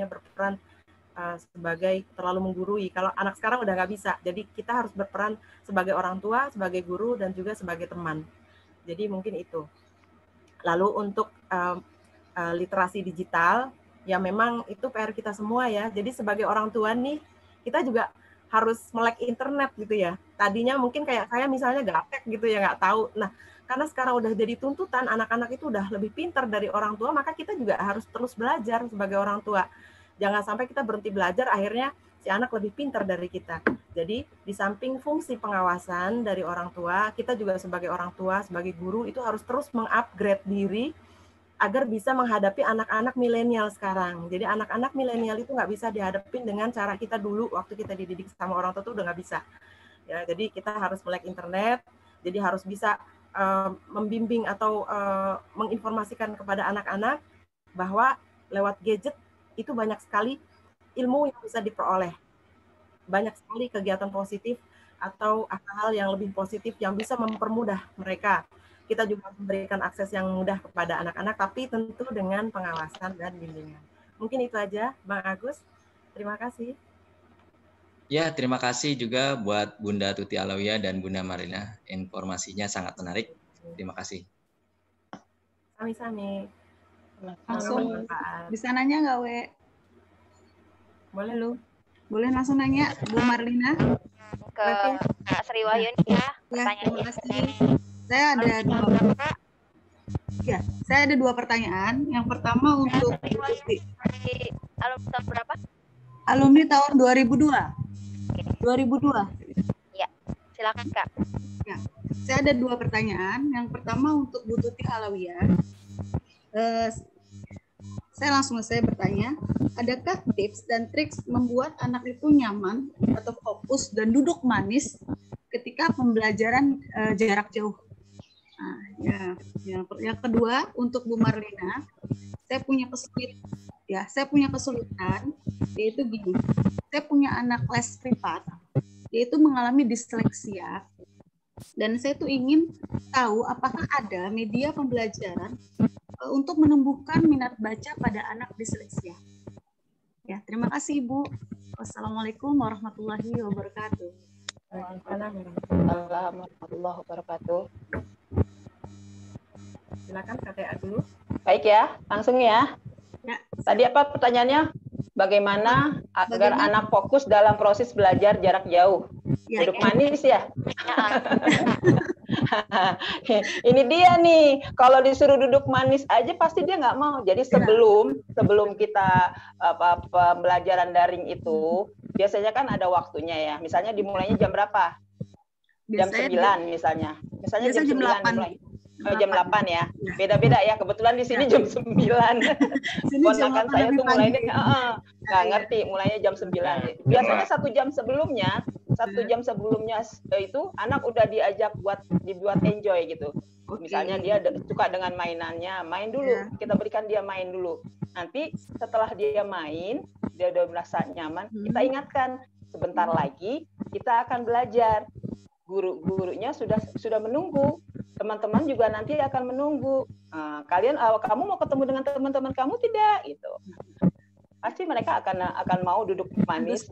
berperan sebagai terlalu menggurui. Kalau anak sekarang udah nggak bisa, jadi kita harus berperan sebagai orang tua, sebagai guru, dan juga sebagai teman. Jadi mungkin itu. Lalu untuk literasi digital, ya memang itu PR kita semua ya. Jadi sebagai orang tua nih, kita juga harus melek internet gitu ya. Tadinya mungkin kayak saya misalnya gaptek gitu ya, nggak tahu. Nah, karena sekarang udah jadi tuntutan, anak-anak itu udah lebih pintar dari orang tua, maka kita juga harus terus belajar sebagai orang tua. Jangan sampai kita berhenti belajar, akhirnya si anak lebih pintar dari kita. Jadi di samping fungsi pengawasan dari orang tua, kita juga sebagai orang tua, sebagai guru itu harus terus mengupgrade diri agar bisa menghadapi anak-anak milenial sekarang. Jadi anak-anak milenial itu nggak bisa dihadapin dengan cara kita dulu waktu kita dididik sama orang tua itu udah nggak bisa. Ya, jadi kita harus melek internet, jadi harus bisa membimbing atau menginformasikan kepada anak-anak bahwa lewat gadget itu banyak sekali ilmu yang bisa diperoleh. Banyak sekali kegiatan positif atau hal-hal yang lebih positif yang bisa mempermudah mereka. Kita juga memberikan akses yang mudah kepada anak-anak, tapi tentu dengan pengawasan dan bimbingan. Mungkin itu aja, Bang Agus. Terima kasih. Ya, terima kasih juga buat Bunda Tuti Alawiyah dan Bunda Marina. Informasinya sangat menarik. Terima kasih. Sami-sami. Langsung bisa nanya nggak, We? Boleh. Boleh langsung nanya, Bu Marlina? Ke Kak Sri Wahyuni ya, pertanyaannya. Saya ada dua pertanyaan. Yang pertama untuk alumni tahun berapa? Alumni tahun 2002. 2002. Ya, silakan Kak. Ya, saya ada dua pertanyaan. Yang pertama untuk Bu Tuti Alawiyah. Saya bertanya, adakah tips dan trik membuat anak itu nyaman atau fokus dan duduk manis ketika pembelajaran jarak jauh? Nah, yang kedua untuk Bu Marlina, saya punya kesulitan, yaitu gini, saya punya anak les privat, yaitu mengalami disleksia, dan saya tuh ingin tahu apakah ada media pembelajaran untuk menumbuhkan minat baca pada anak disleksia. Ya, terima kasih Ibu. Wassalamualaikum warahmatullahi wabarakatuh. Waalaikumsalam warahmatullahi wabarakatuh. Silakan KTA dulu. Baik ya, langsung ya. Tadi apa pertanyaannya? Bagaimana agar anak fokus dalam proses belajar jarak jauh? Duduk manis ya? Ini dia nih, kalau disuruh duduk manis aja pasti dia nggak mau. Jadi sebelum kita pembelajaran daring itu, biasanya kan ada waktunya ya. Misalnya dimulainya jam berapa? Jam 9 misalnya. Misalnya jam 9 dimulai. Jam 8 ya. Beda-beda ya. Kebetulan di sini jam 9. Ponakan saya tuh mulainya nggak ngerti, mulainya jam 9. Biasanya 1 jam sebelumnya itu anak udah diajak dibuat enjoy gitu. Misalnya dia suka dengan mainannya, main dulu. Kita berikan dia main dulu. Nanti setelah dia main, dia udah merasa nyaman, kita ingatkan sebentar lagi kita akan belajar. Gurunya sudah menunggu. teman-teman juga nanti akan menunggu. Kamu mau ketemu dengan teman-teman kamu tidak? Gitu. Pasti mereka akan mau duduk manis.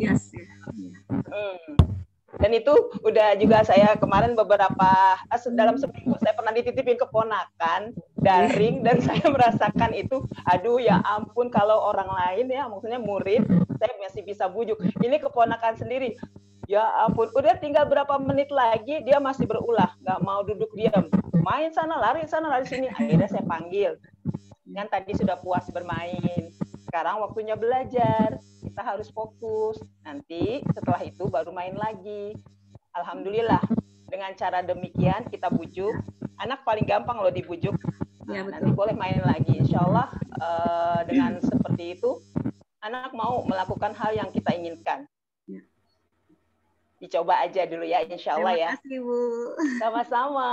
Dan itu udah juga saya kemarin dalam seminggu saya pernah dititipin keponakan daring dan saya merasakan itu, aduh ya ampun, kalau orang lain ya maksudnya murid saya masih bisa bujuk, ini keponakan sendiri ya ampun, udah tinggal berapa menit lagi dia masih berulah, nggak mau duduk diam, main sana lari sini. Akhirnya saya panggil, kan tadi sudah puas bermain, sekarang waktunya belajar, kita harus fokus. Nanti setelah itu baru main lagi. Alhamdulillah, dengan cara demikian kita bujuk. Anak paling gampang loh dibujuk. Nanti boleh main lagi. Insya Allah dengan seperti itu, anak mau melakukan hal yang kita inginkan. Dicoba aja dulu ya, insya Allah ya. Terima kasih, Bu. Sama-sama.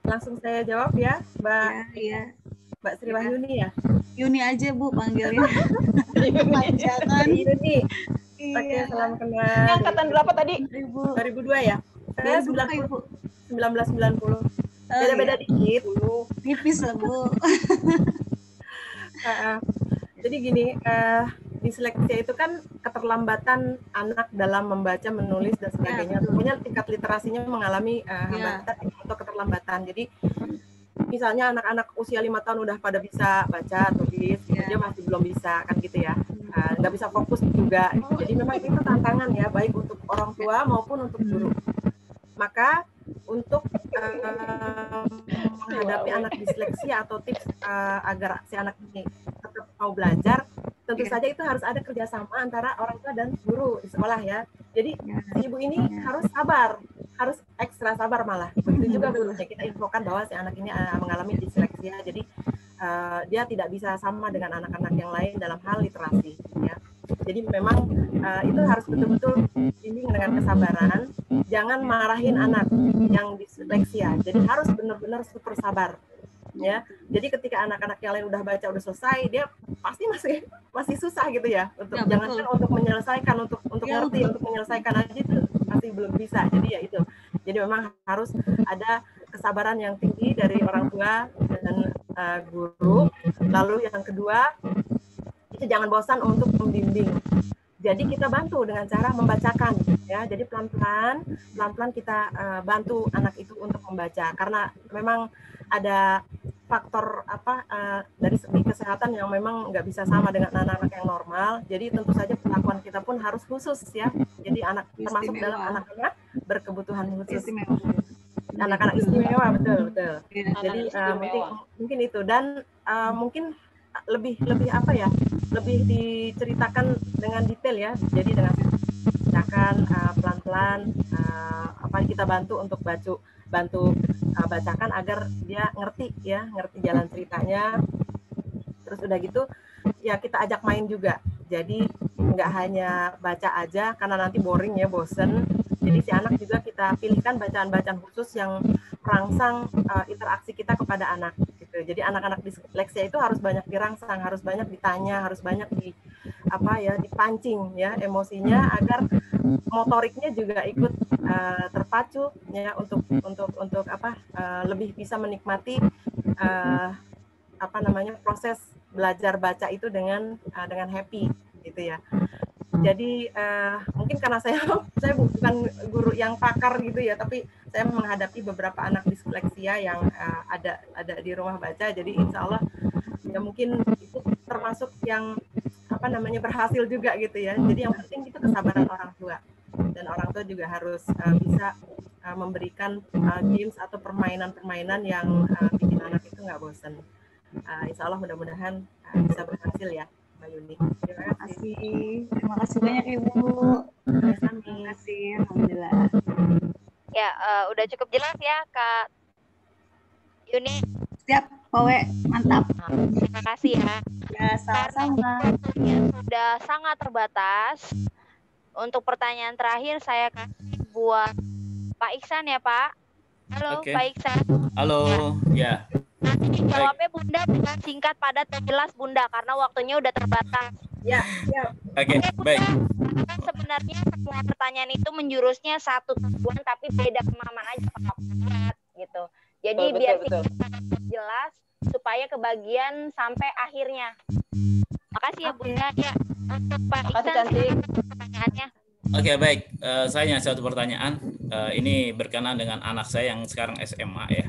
Langsung saya jawab ya, Mbak. Iya. Mbak Sri Wahyuni ya. Yuni aja, Bu, panggilnya. Jangan Yuni. Oke, salam kenal. Ini angkatan berapa tadi? 2002 ya. Saya 1990. Beda-beda dikit. Tipis lah, Bu. Jadi gini, disleksia itu kan keterlambatan anak dalam membaca, menulis dan sebagainya. Pokoknya tingkat literasinya mengalami hambatan atau keterlambatan. Jadi misalnya anak-anak usia 5 tahun udah pada bisa baca, tulis, dia masih belum bisa, kan gitu ya. Nggak bisa fokus juga. Jadi memang itu tantangan ya, baik untuk orang tua maupun untuk guru. Maka untuk menghadapi anak disleksia atau tips agar si anak ini tetap mau belajar, tentu saja itu harus ada kerjasama antara orang tua dan guru di sekolah ya. Jadi si ibu ini harus sabar, harus ekstra sabar malah. Begitu juga gurunya, kita infokan bahwa si anak ini mengalami disleksia, jadi dia tidak bisa sama dengan anak-anak yang lain dalam hal literasi ya. Jadi memang itu harus betul-betul bimbing dengan kesabaran, jangan marahin anak yang disleksia. Jadi harus benar-benar super sabar ya. Jadi ketika anak-anak yang lain udah baca, udah selesai, dia pasti masih susah gitu ya untuk jangankan untuk menyelesaikan, untuk ngerti, untuk menyelesaikan aja itu masih belum bisa. Jadi ya itu. Jadi memang harus ada kesabaran yang tinggi dari orang tua dan guru. Lalu yang kedua, itu jangan bosan untuk membimbing. Jadi kita bantu dengan cara membacakan ya. Jadi pelan-pelan kita bantu anak itu untuk membaca, karena memang ada faktor dari segi kesehatan yang memang nggak bisa sama dengan anak-anak yang normal. Jadi tentu saja perlakuan kita pun harus khusus ya. Jadi termasuk dalam anak-anak berkebutuhan khusus. Anak-anak istimewa, betul. Jadi mungkin itu, dan mungkin lebih diceritakan dengan detail ya. Jadi dengan ceritakan pelan-pelan kita bantu untuk bacakan agar dia ngerti jalan ceritanya. Terus udah gitu ya kita ajak main juga. Jadi nggak hanya baca aja karena nanti boring ya, bosen. Jadi si anak juga kita pilihkan bacaan-bacaan khusus yang merangsang interaksi kita kepada anak gitu. Jadi anak-anak disleksia itu harus banyak dirangsang, harus banyak ditanya, harus banyak dipancing ya emosinya agar motoriknya juga ikut terpacu ya untuk lebih bisa menikmati proses belajar baca itu dengan happy gitu ya. Jadi mungkin karena saya bukan guru yang pakar gitu ya, tapi saya menghadapi beberapa anak disleksia yang ada di rumah baca. Jadi insya Allah ya mungkin itu termasuk yang berhasil juga gitu ya. Jadi yang penting itu kesabaran orang tua, dan orang tua juga harus bisa memberikan games atau permainan-permainan yang bikin anak itu nggak bosan. Insya Allah mudah-mudahan bisa berhasil ya, Mbak Yuni. Terima kasih banyak Ibu. Terima kasih, alhamdulillah. Ya, udah cukup jelas ya Kak Yuni. Siap, Powe, mantap. Terima kasih ya. Ya, sama-sama. Sudah sangat terbatas. Untuk pertanyaan terakhir saya kasih buat Pak Iksan ya Pak. Halo Pak Iksan. Halo, ya. Nanti jawabnya Bunda dengan singkat, padat, dan jelas Bunda, karena waktunya udah terbatas. Ya. Oke, baik. sebenarnya semua pertanyaan itu menjurusnya satu tujuan tapi beda pemahaman aja Pak gitu. Jadi Betul, biar betul. jelas supaya kebagian sampai akhirnya. Makasih ya Bunda. Ya, untuk Pak Makasih, Ihsan Cantik. pertanyaannya. Oke, baik. Saya hanya satu pertanyaan. Ini berkenaan dengan anak saya yang sekarang SMA ya.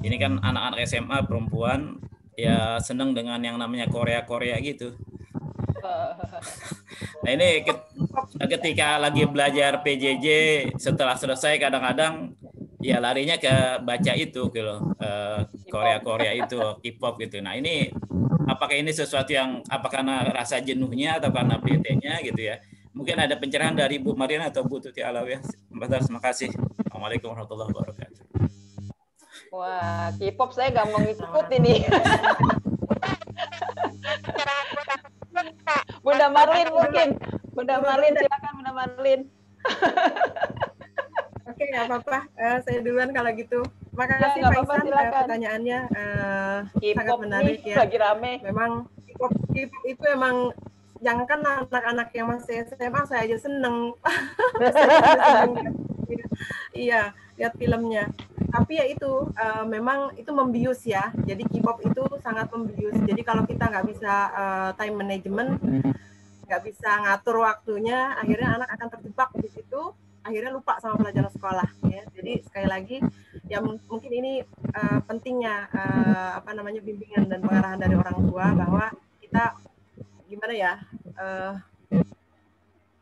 Ini kan anak-anak SMA perempuan ya senang dengan yang namanya Korea-Korea gitu. Nah ini ketika lagi belajar PJJ setelah selesai kadang-kadang ya larinya ke baca itu gitu, Korea-Korea itu, K-pop gitu. Nah ini apakah ini sesuatu yang apa karena rasa jenuhnya atau karena PT-nya gitu ya? Mungkin ada pencerahan dari Bu Mariana atau Bu Tuti Alawiyah. Terima kasih. Assalamualaikum warahmatullahi wabarakatuh. Wah, K-pop saya nggak mau ngikut ini. Bunda Marlin mungkin. Bunda Marlin, silakan Bunda Marlin. Oke, nggak apa-apa. Saya duluan kalau gitu. Terima Ya, kasih nggak Pak apa-apa, Ihsan, silakan. pertanyaannya sangat K-pop menarik nih ya. lagi rame. Memang K-pop itu emang jangankan anak-anak yang masih SMA saya aja seneng. Saya aja seneng. Iya, lihat filmnya. Tapi ya itu memang itu membius ya. Jadi K-pop itu sangat membius. Jadi kalau kita nggak bisa time management, nggak bisa ngatur waktunya, akhirnya anak akan terjebak di situ, akhirnya lupa sama pelajaran sekolah. Ya. Jadi sekali lagi, ya mungkin ini pentingnya bimbingan dan pengarahan dari orang tua bahwa kita gimana ya,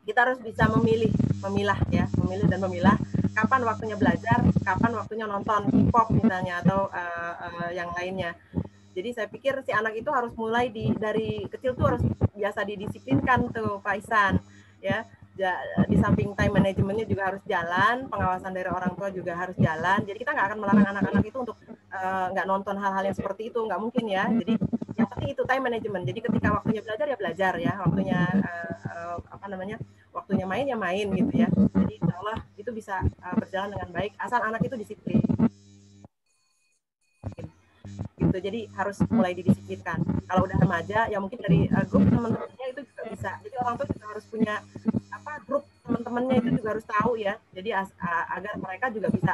kita harus bisa memilah dan memilah kapan waktunya belajar, kapan waktunya nonton K-pop misalnya atau yang lainnya. Jadi saya pikir si anak itu harus mulai dari kecil tuh harus biasa didisiplinkan tuh Pak Ihsan ya. Di samping time manajemennya juga harus jalan, pengawasan dari orang tua juga harus jalan. Jadi kita nggak akan melarang anak-anak itu untuk nggak nonton hal-hal yang seperti itu, nggak mungkin ya. Jadi yang penting itu time management. Jadi ketika waktunya belajar ya, waktunya waktunya main ya main gitu ya. Jadi insya Allah itu bisa berjalan dengan baik asal anak itu disiplin. Gitu. Jadi harus mulai didisiplinkan. Kalau udah remaja ya mungkin dari grup teman-temannya itu juga bisa. Jadi orang tua juga harus punya grup teman-temannya itu juga harus tahu ya. Jadi agar mereka juga bisa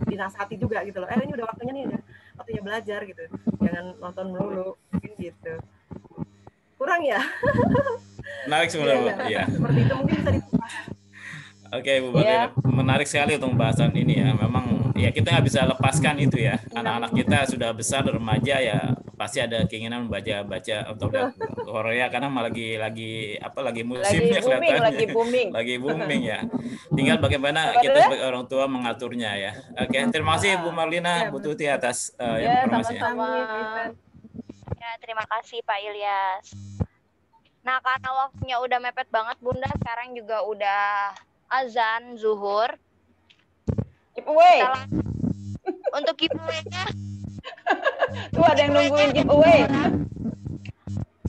dinasihati juga gitu loh. Ini udah waktunya nih, udah waktunya belajar gitu. Jangan nonton melulu mungkin gitu. Kurang ya? Menarik sebenarnya, Bu. Ya. Seperti itu mungkin bisa ditambahkan. Oke, Bu Marlina, menarik sekali untuk pembahasan ini ya. Memang ya kita nggak bisa lepaskan itu ya. Anak-anak kita sudah besar remaja ya pasti ada keinginan baca atau Korea karena lagi musimnya kelihatannya. Lagi booming ya. Tinggal bagaimana kita sebagai orang tua mengaturnya ya. Oke, terima kasih Bu Marlina, Bu Tuti atas informasinya. Ya, terima kasih Pak Ilyas. Nah, karena waktunya udah mepet banget Bunda, sekarang juga udah azan zuhur. Giveaway. Untuk giveaway-nya tuh ada yang nungguin giveaway.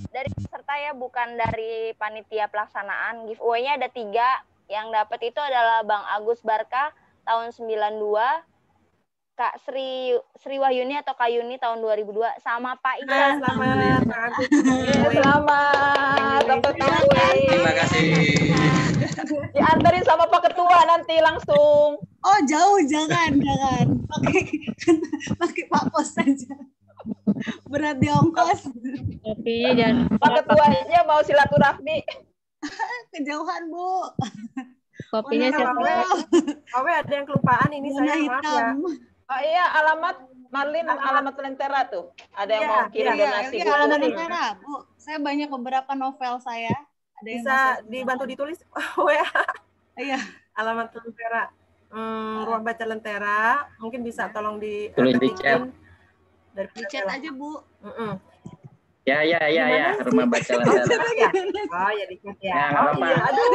Dari peserta ya, bukan dari panitia pelaksanaan. Giveaway-nya ada 3. Yang dapat itu adalah Bang Agus Barka tahun 92, Kak Sri Wahyuni atau Kak Yuni tahun 2002, sama Pak Ihsan. Selamat, Pak Agus. Selamat dapat giveaway. Terima kasih. Diantarin sama Pak Ketua nanti langsung. Oh jauh, jangan. Pakai Pak Pos saja. Berat di ongkos. Pak Ketuanya mau silaturahmi. Kejauhan Bu. Kopinya Awe ada yang kelupaan ini saya maaf ya. Oh iya, alamat Marlin, alamat Lentera tuh. Ada yang mau kirim donasi. Iya, alamat Lentera, Bu. Saya banyak beberapa novel saya. Ada yang bisa dibantu ditulis. Ya. Iya. Alamat Lentera. Ruang baca Lentera. Mungkin bisa tolong tulis di chat. Di chat aja, Bu. Ya. Rumah baca Lentera. Oh ya di chat ya. Ya, nggak apa-apa. Iya. Aduh.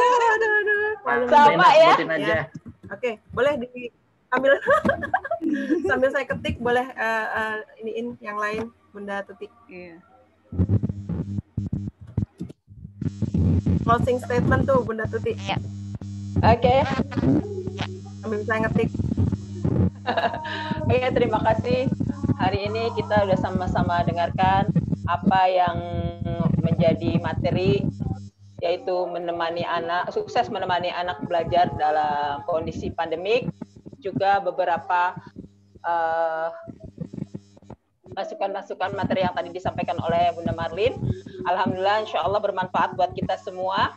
Sama ya. Ya. Oke, boleh diambil. Sambil saya ketik boleh iniin yang lain Bunda Tuti. Iya. Closing statement tuh Bunda Tuti. Ya. Oke. Sambil saya ngetik. Oke, terima kasih. Hari ini kita udah sama-sama dengarkan apa yang menjadi materi yaitu sukses menemani anak belajar dalam kondisi pandemik, juga beberapa masukan-masukan materi yang tadi disampaikan oleh Bunda Marlin. Alhamdulillah, insya Allah bermanfaat buat kita semua.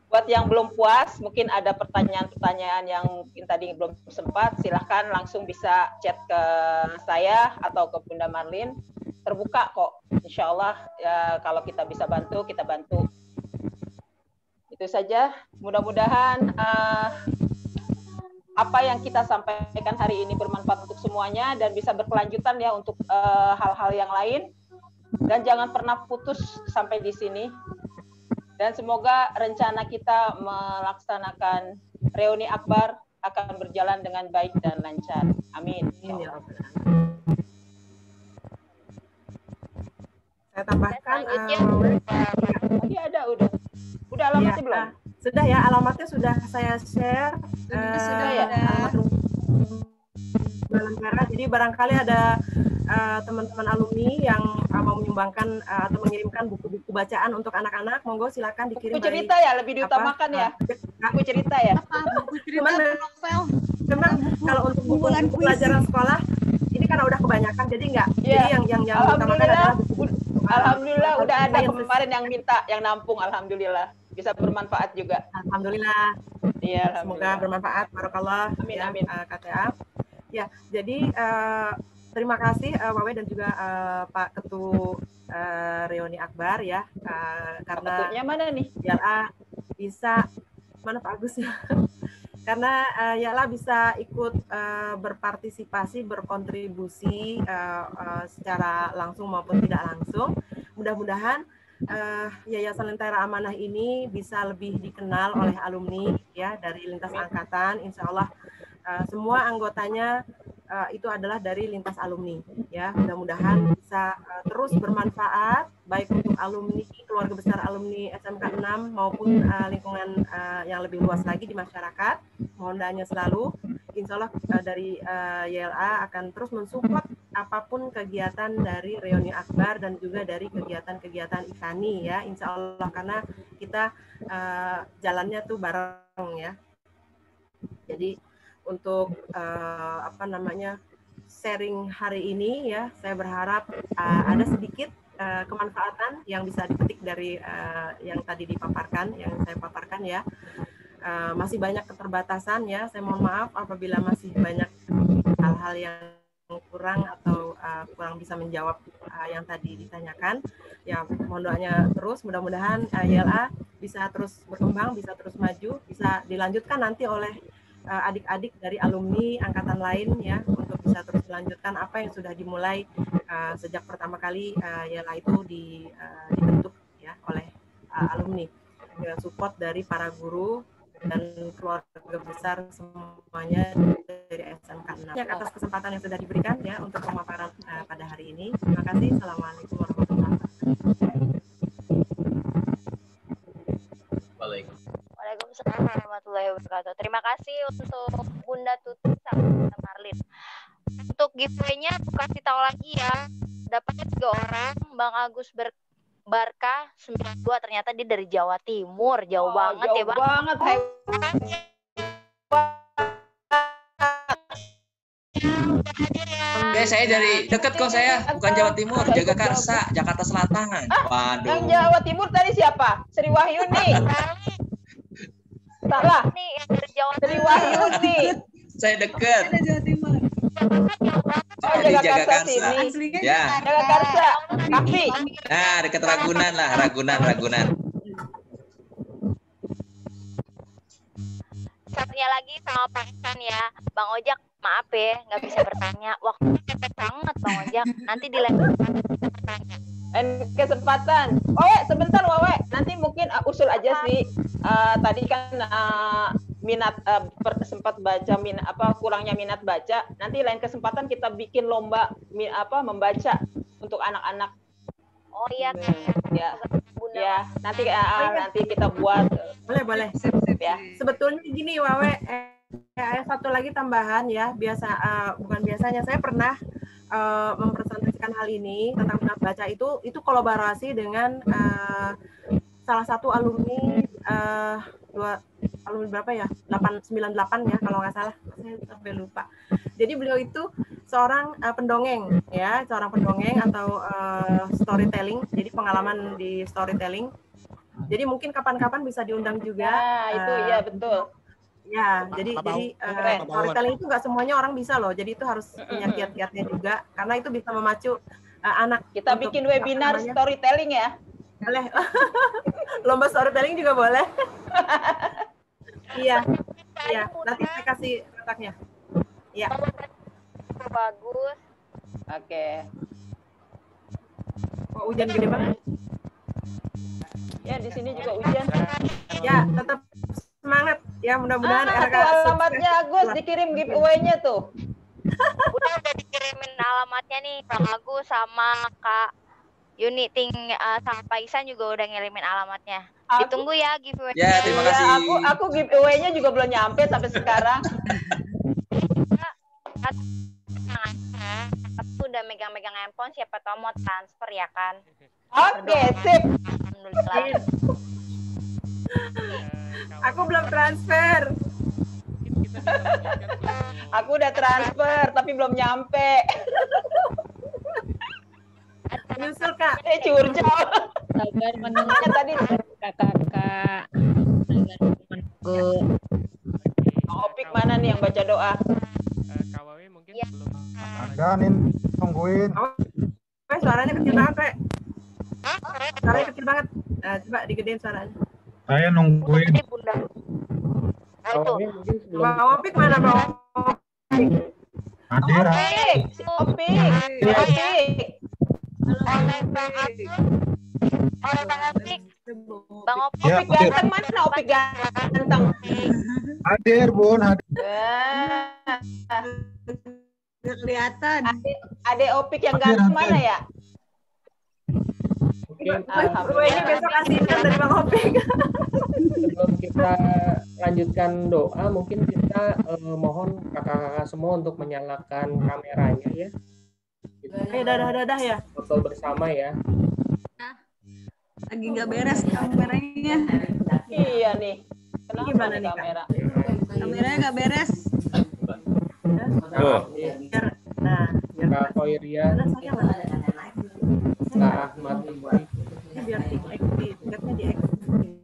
Buat yang belum puas, mungkin ada pertanyaan-pertanyaan yang mungkin tadi belum sempat, silahkan langsung bisa chat ke saya atau ke Bunda Marlin. Terbuka kok, insya Allah ya, kalau kita bisa bantu, kita bantu. Itu saja, mudah-mudahan apa yang kita sampaikan hari ini bermanfaat untuk semuanya dan bisa berkelanjutan ya untuk hal-hal yang lain. Dan jangan pernah putus sampai di sini. Dan semoga rencana kita melaksanakan reuni akbar akan berjalan dengan baik dan lancar. Amin. Saya tambahkan, tadi ada udah alamatnya belum? Sudah ya, alamatnya sudah saya share. Sudah ya. Alamat Negara. Jadi barangkali ada teman-teman alumni yang mau menyumbangkan atau mengirimkan buku-buku bacaan untuk anak-anak, monggo silakan dikirim. Buku cerita ya, lebih diutamakan ya. Buku cerita ya. Buku cerita, novel. Memang kalau untuk buku pelajaran sekolah ini kan udah kebanyakan, jadi enggak. Jadi yang diutamakan adalah buku. Alhamdulillah udah ada kemarin yang minta, yang nampung, alhamdulillah. Bisa bermanfaat juga. Alhamdulillah. Iya, semoga bermanfaat. Barakallah. Amin, ya, amin. KTA. Ya, jadi terima kasih Wawe dan juga Pak Ketua Reuni Akbar ya, karena Ketuanya mana nih? YLA bisa mana Pak Agus ya. Karena YLA bisa ikut berpartisipasi, berkontribusi secara langsung maupun tidak langsung. Mudah-mudahan Yayasan Lentera Amanah ini bisa lebih dikenal oleh alumni ya dari lintas angkatan. Insya Allah semua anggotanya itu adalah dari lintas alumni ya. Mudah-mudahan bisa terus bermanfaat baik untuk alumni, keluarga besar alumni SMK 6 maupun lingkungan yang lebih luas lagi di masyarakat. Mohon doanya selalu. Insya Allah dari YLA akan terus mensupport apapun kegiatan dari Reuni Akbar dan juga dari kegiatan-kegiatan IKANI ya, insya Allah, karena kita jalannya tuh bareng ya. Jadi untuk sharing hari ini ya, saya berharap ada sedikit kemanfaatan yang bisa dipetik dari yang tadi dipaparkan, yang saya paparkan ya. Masih banyak keterbatasan ya, saya mohon maaf apabila masih banyak hal-hal yang kurang atau kurang bisa menjawab yang tadi ditanyakan. Ya, mohon doanya terus, mudah-mudahan YLA bisa terus berkembang, bisa terus maju, bisa dilanjutkan nanti oleh adik-adik dari alumni angkatan lain ya, untuk bisa terus melanjutkan apa yang sudah dimulai sejak pertama kali YLA itu dibentuk ya oleh alumni dengan support dari para guru dan keluarga besar semuanya dari SMK 6. Ya, atas kesempatan yang sudah diberikan ya untuk pemaparan pada hari ini. Terima kasih. Assalamualaikum warahmatullahi wabarakatuh. Waalaikumsalam warahmatullahi wabarakatuh. Terima kasih untuk Bunda Tuti sama Bunda Marlin. Untuk giveaway-nya aku kasih tahu lagi ya. Dapatnya 3 orang. Bang Agus Barka 92, ternyata dia dari Jawa Timur, jauh banget ya Bang. Jauh banget, Oke, saya dari dekat kok, saya bukan Jawa Timur, Jagakarsa, Jakarta Selatan. Waduh. Yang Jawa Timur tadi siapa? Sri Wahyuni. Salah. Nih yang dari Jawa Sri Wahyuni. Saya dekat. Ada Jawa Timur. Oh, Jagakarsa sini. Ya. Jagakarsa. Kafi. Nah, dekat Ragunan lah, Ragunan. Satunya lagi sama Pak Ihsan ya, Bang Ojak, maaf ya, nggak bisa bertanya. Waktunya mepet banget Bang Ojak. Nanti di lain kesempatan kita bertanya. Kesempatan. Wawe, sebentar Wawe. Nanti mungkin usul aja sih. Tadi kan minat sempat baca kurangnya minat baca. Nanti lain kesempatan kita bikin lomba membaca untuk anak-anak. Oh iya kan. Ya, nanti kita buat. Boleh. Ya. Sebetulnya gini Wawe, satu lagi tambahan ya, bukan biasanya saya pernah mempresentasikan hal ini tentang minat baca itu kolaborasi dengan salah satu alumni alumni berapa ya? 898 ya kalau nggak salah. Saya sampai lupa. Jadi beliau itu seorang pendongeng ya, seorang pendongeng atau storytelling. Jadi pengalaman di storytelling. Jadi mungkin kapan-kapan bisa diundang juga. Nah, itu ya betul. Ya, jadi storytelling itu nggak semuanya orang bisa loh. Jadi itu harus punya kiat-kiatnya juga, karena itu bisa memacu anak. Kita bikin webinar storytelling ya. Boleh. Lomba storytelling juga boleh. Iya, iya. Nanti saya kasih kontaknya. Iya. Bagus. Oke. Oh, hujan gede banget. Ya, di sini juga hujan. Ya, tetap semangat. Ya, mudah-mudahan RK alamatnya Agus dikirim giveaway-nya tuh. Udah dikirimin alamatnya nih Bang Agus sama Kak Yuni sama Pak Isan juga udah ngirimin alamatnya. Ditunggu ya giveaway. Ya, terima kasih. Ya, aku giveaway-nya juga belum nyampe sampai sekarang. Aku udah megang-megang handphone, siapa tahu mau transfer ya kan. Oke, sip. Alhamdulillah. Aku belum transfer. Aku udah transfer tapi belum nyampe. Nyusul Kak. Curcol. Sabar menunggu tadi kakak. Opik mana nih yang baca doa? Kawawi mungkin ya. belum. Ada nih, tungguin. Suaranya kecil banget, Pak. Suaranya kecil banget. Nah, coba digedein suaranya. Saya nungguin. Kawawi mungkin sebelum. Bang Opik mana Bang? Hadir. Opik. Bang Opik Ya, ganteng mana? Opik ganteng. Hadir, Bun. Hadir. Kelihatan. Ade Opik yang ganteng mana ya? Mungkin Ini besok asinan dari Bang Opik. sebelum kita lanjutkan doa, mungkin kita mohon kakak-kakak semua untuk menyalakan kameranya ya. Dadah ya. Foto bersama ya. Lagi nggak beres kameranya. Iya nih. Kenapa Gimana nih, kamera? Kameranya nggak beres. Oh. Nah, Kak Koiria, Kak Ahmad, ini biar di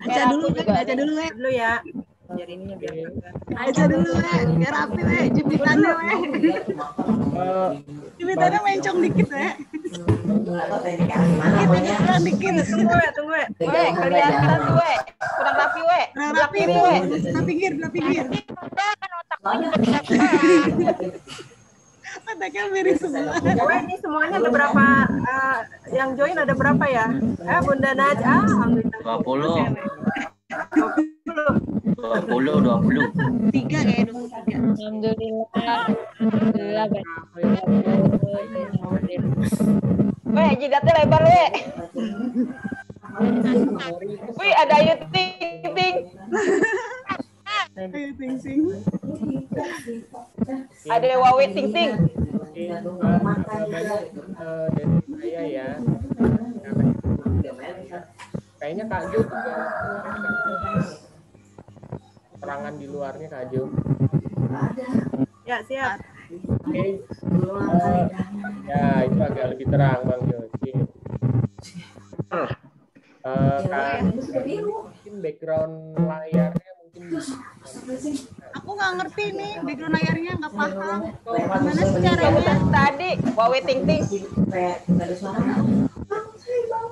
Baca dulu, baca dulu, dulu ya. Biar ininya biar baca dulu, biar rapi, jepitannya, jepitannya mencong dikit, dikit. Tunggu, Kelihatan tuh, kurang rapi, kurang rapi, belah pinggir. Otaknya miring semua. Ini semuanya ada berapa? Yang join ada berapa ya? Bunda Najwa, alhamdulillah. 20. 3 kayak 23. Alhamdulillah. Jidatnya lebar, Wih, ada Ayu Ting. Ayo ting. Ada Wawe Ting. dari saya ya. Kayaknya Kak Jo keterangan di luarnya Kak Jo. Ya, siap. Oke. Ya, itu agak lebih terang Bang Jo. Mungkin background layarnya mungkin Aku nggak ngerti nih background layarnya, nggak paham. Gimana sih caranya? Tadi Wawe Ting.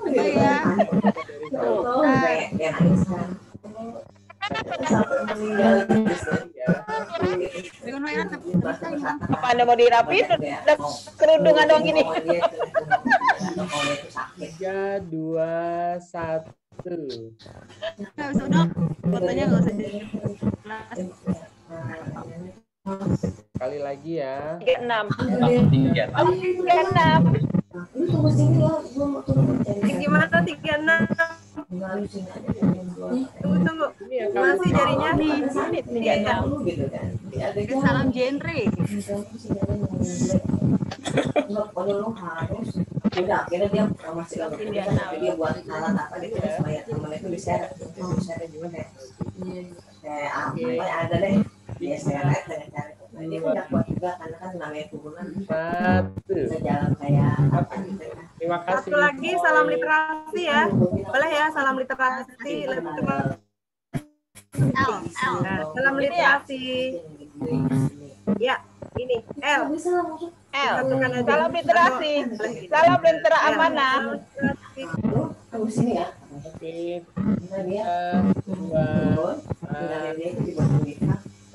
Iya. Apa Anda mau dirapiin? Udah kerudungan doang gini. 3, 2, 1. Nggak usah dong, fotonya nggak usah jadi. Sekali lagi ya. 36. Gimana 36? Tunggu. Masih jarinya nih. Salam genre. Udah akhirnya dia masih dia buat alat apa gitu ya supaya temennya itu di-share juga kayak apa ada deh dia share saya cari. Nah, dia kan kuat juga karena kan namanya turunan bisa jalan kayak apa gitu ya. Terima kasih. Satu lagi salam literasi ya. Boleh ya salam literasi. Salam literasi. Ya, ini L. Salam literasi. Salam lentera amanah. Tunggu sini ya.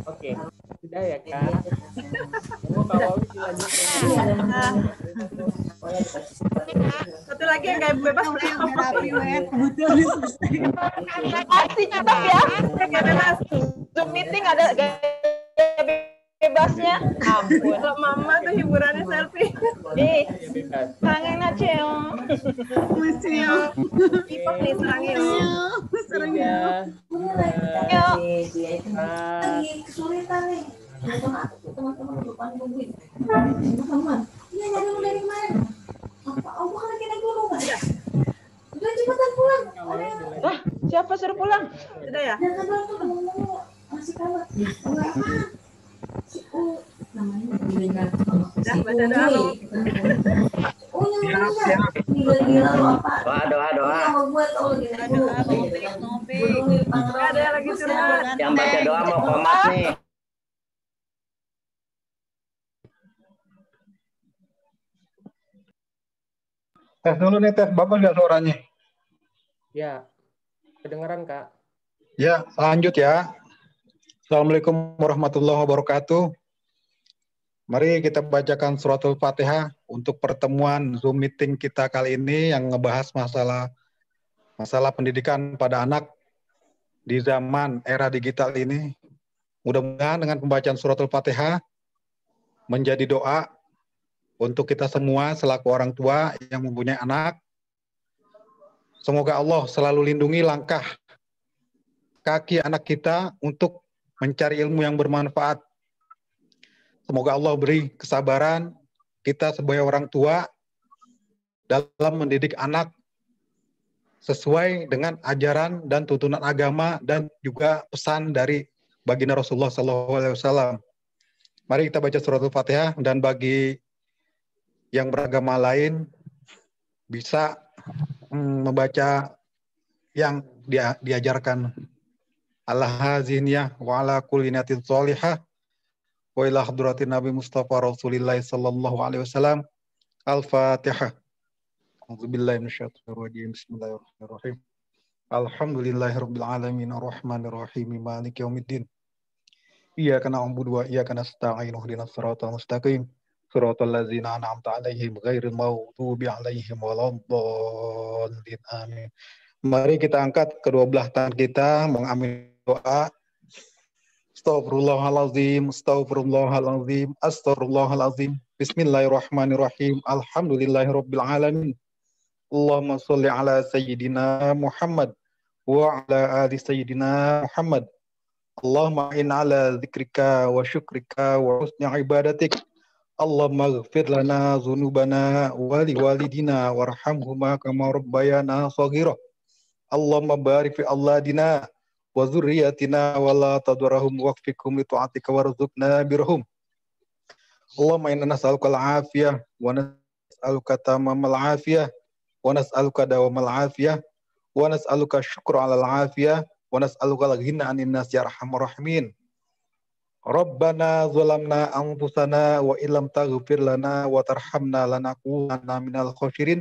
Oke, sudah ya Kak. Kalau satu lagi yang kayak bebas rapi Asik cepat ya. Zoom meeting ada bebasnya. Ampun. Kalau mama tuh hiburannya selfie. Kangen Aceo. Masih Ipok nih serangin. Lagi kesulitan nih. Teman-teman depan nungguin. Teman-teman. Iya nyari dari mana? Apa? Oh, bukan lagi naik gunung kan? Udah cepetan pulang. Siapa suruh pulang? Sudah ya? Jangan bilang tuh ngomong masih kalah. Enggak apa? Si U namanya Gila. Dah baca doa lu. Oh yang namanya gila lu apa? Doa. Sama gue tau lagi naik gunung. Ada yang lagi curhat. Yang baca doa mau komat nih. Tes dulu nih, tes. Bagus nggak suaranya? Ya, kedengaran Kak. Ya, lanjut ya. Assalamualaikum warahmatullahi wabarakatuh. Mari kita bacakan suratul Fatihah untuk pertemuan Zoom meeting kita kali ini yang ngebahas masalah pendidikan pada anak di zaman era digital ini. Mudah-mudahan dengan pembacaan suratul Fatihah menjadi doa untuk kita semua selaku orang tua yang mempunyai anak. Semoga Allah selalu lindungi langkah kaki anak kita untuk mencari ilmu yang bermanfaat. Semoga Allah beri kesabaran kita sebagai orang tua dalam mendidik anak sesuai dengan ajaran dan tuntunan agama dan juga pesan dari baginda Rasulullah SAW. Mari kita baca suratul Fatihah, dan bagi yang beragama lain bisa membaca yang diajarkan. Al-haziniyah wa ala kulli niyatin sholihah wa ila hadratin Nabi Mustafa Rasulillah sallallahu alaihi wasallam. Al-Fatihah. A'udzubillahi minasyaitonir rajim. Bismillahirrahmanirrahim. Alhamdulillahirabbil alamin arrahmanir rahim maliki yaumiddin. Iyyaka na'budu wa iyyaka nasta'in ihdinas siratal mustaqim. Suratul ladzina an'amta 'alaihim ghairil maghdubi 'alaihim waladdallin. Amin. Mari kita angkat kedua belah tangan kita mengamin doa. Astaghfirullahalazim, astaghfirullahalazim, astaghfirullahalazim. Bismillahirrahmanirrahim. Alhamdulillahirabbil alamin. Allahumma shalli ala sayyidina Muhammad wa ala ali sayyidina Muhammad. Allahumma inna ala dzikrika wa syukrika wa husni ibadatik. Allahumma ighfir lana dzunubana wa liwalidina warhamhuma kama rabbayana shaghira. Allahumma barik fi auladina wa dzurriyyatina wa la tadurrahum waqfikum li ta'atika warzuqna birhum. Allahumma inna nas'aluka al-afiyah wa nas'aluka tamamal afiyah wa nas'aluka dawamal afiyah wa nas'aluka syukra 'alal afiyah wa nas'aluka al-ghina 'anin nas ya arhamar rahimin. Rabbana zalamna anfusana wa illam taghfir lana wa tarhamna lanakunanna minal khasirin.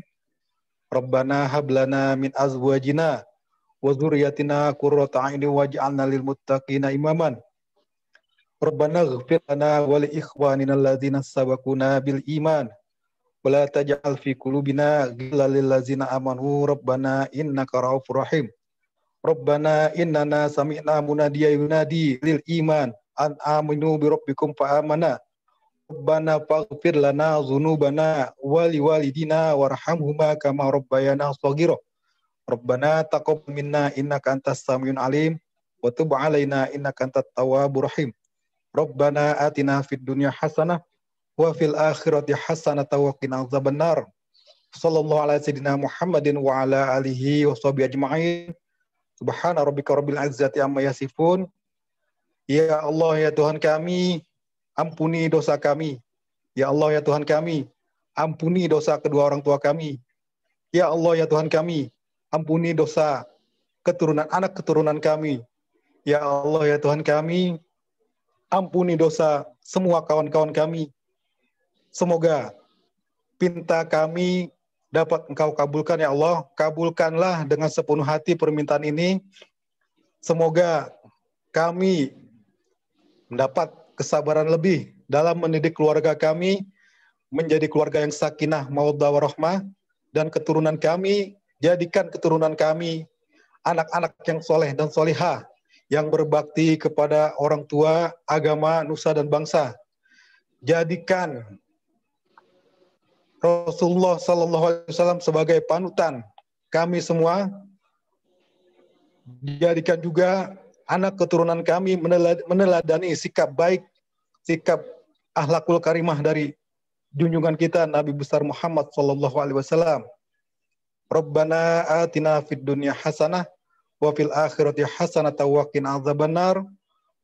Rabbana hab lana min azwajina wa dzurriyyatina qurrata a'yunin waj'alna lil muttaqina imaman. Rabbana ighfir lana wa li ikhwanina alladzina sabaquna bil iman wa la taj'al fi qulubina ghillan lil ladzina amanu rabbana innaka ra'ufur rahim. Rabbana innana sami'na munadiyan yunadi lil iman an aminu bi rabbikum fa amana. Rabbana faghfir lana dzunubana wa liwalidina warhamhuma kama rabbayana shaghira. Rabbana taqabbal minna innaka antas samiul alim wa tub alaina innaka antat tawwabur rahim. Rabbana atina fid dunya hasanah wa fil akhirati hasanah wa qina adzabannar. Sallallahu ala sayyidina Muhammadin wa ala alihi wa sahbihi ajma'in. Subhana rabbika rabbil izzati amma yasifun. Ya Allah ya Tuhan kami, ampuni dosa kami. Ya Allah ya Tuhan kami, ampuni dosa kedua orang tua kami. Ya Allah ya Tuhan kami, ampuni dosa anak keturunan kami. Ya Allah ya Tuhan kami, ampuni dosa semua kawan-kawan kami. Semoga pinta kami dapat Engkau kabulkan ya Allah. Kabulkanlah dengan sepenuh hati permintaan ini. Semoga kami mendapat kesabaran lebih dalam mendidik keluarga kami menjadi keluarga yang sakinah, mawaddah, warahmah, dan keturunan kami, jadikan keturunan kami anak-anak yang soleh dan solihah, yang berbakti kepada orang tua, agama, nusa, dan bangsa. Jadikan Rasulullah SAW sebagai panutan kami semua. Jadikan juga anak keturunan kami meneladani sikap baik, sikap akhlakul karimah dari junjungan kita Nabi besar Muhammad SAW. Rabbana atina fid dunya hasanah wa fil akhirati hasanah wa qina adzabannar.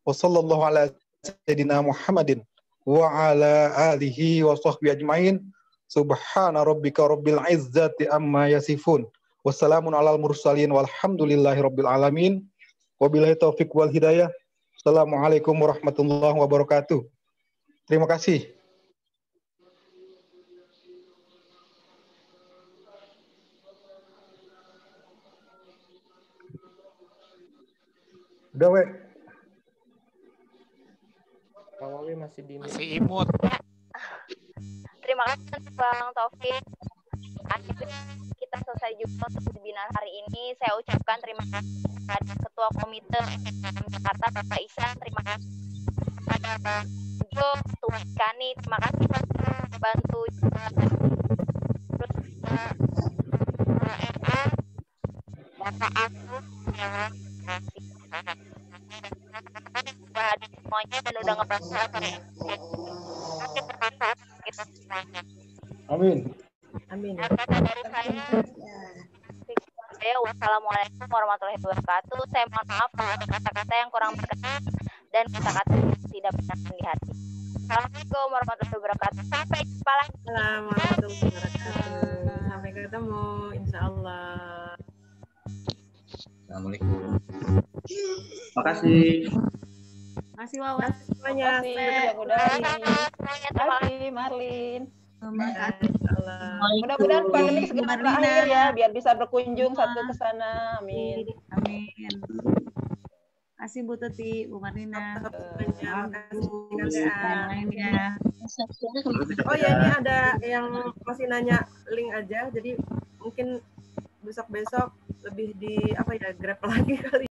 Wa sallallahu ala sayyidina Muhammadin wa ala alihi wa sahbihi ajmain. Subhana rabbika rabbil izzati amma yasifun. Wassalamun alal mursalin walhamdulillahi rabbil alamin. Wabillahi taufiq wal hidayah. Assalamualaikum warahmatullahi wabarakatuh. Terima kasih. Udah, we. Kawawi masih imut. Terima kasih Bang Taufik. Akhirnya kita selesai juga untuk webinar hari ini. Saya ucapkan terima kasih kepada Ketua Komite Jakarta Bapak Ihsan. Terima kasih kepada Bang Jo, Ketua Kani. Terima kasih bantu terus Bapak Agus yang hadir semuanya dan udah ngebantu Amin. Amin. Dari saya, wassalamualaikum warahmatullahi wabarakatuh. Saya mohon maaf kalau ada kata-kata yang kurang berkenan dan kata-kata yang tidak berkenan di hati. Assalamualaikum warahmatullahi wabarakatuh. Sampai jumpa lagi. Assalamualaikum warahmatullahi wabarakatuh. Sampai ketemu, insya Allah. Assalamualaikum. Makasih. Makasih Wawan. Semuanya. Terima kasih Marlin. Mudah-mudahan pandemi segera berakhir ya, biar bisa berkunjung satu ke sana. Amin. Amin. Kasih Bu Tuti, Bu Marlina. Oh ya, ini ada yang masih nanya link aja, jadi mungkin besok-besok lebih di Grab lagi kali.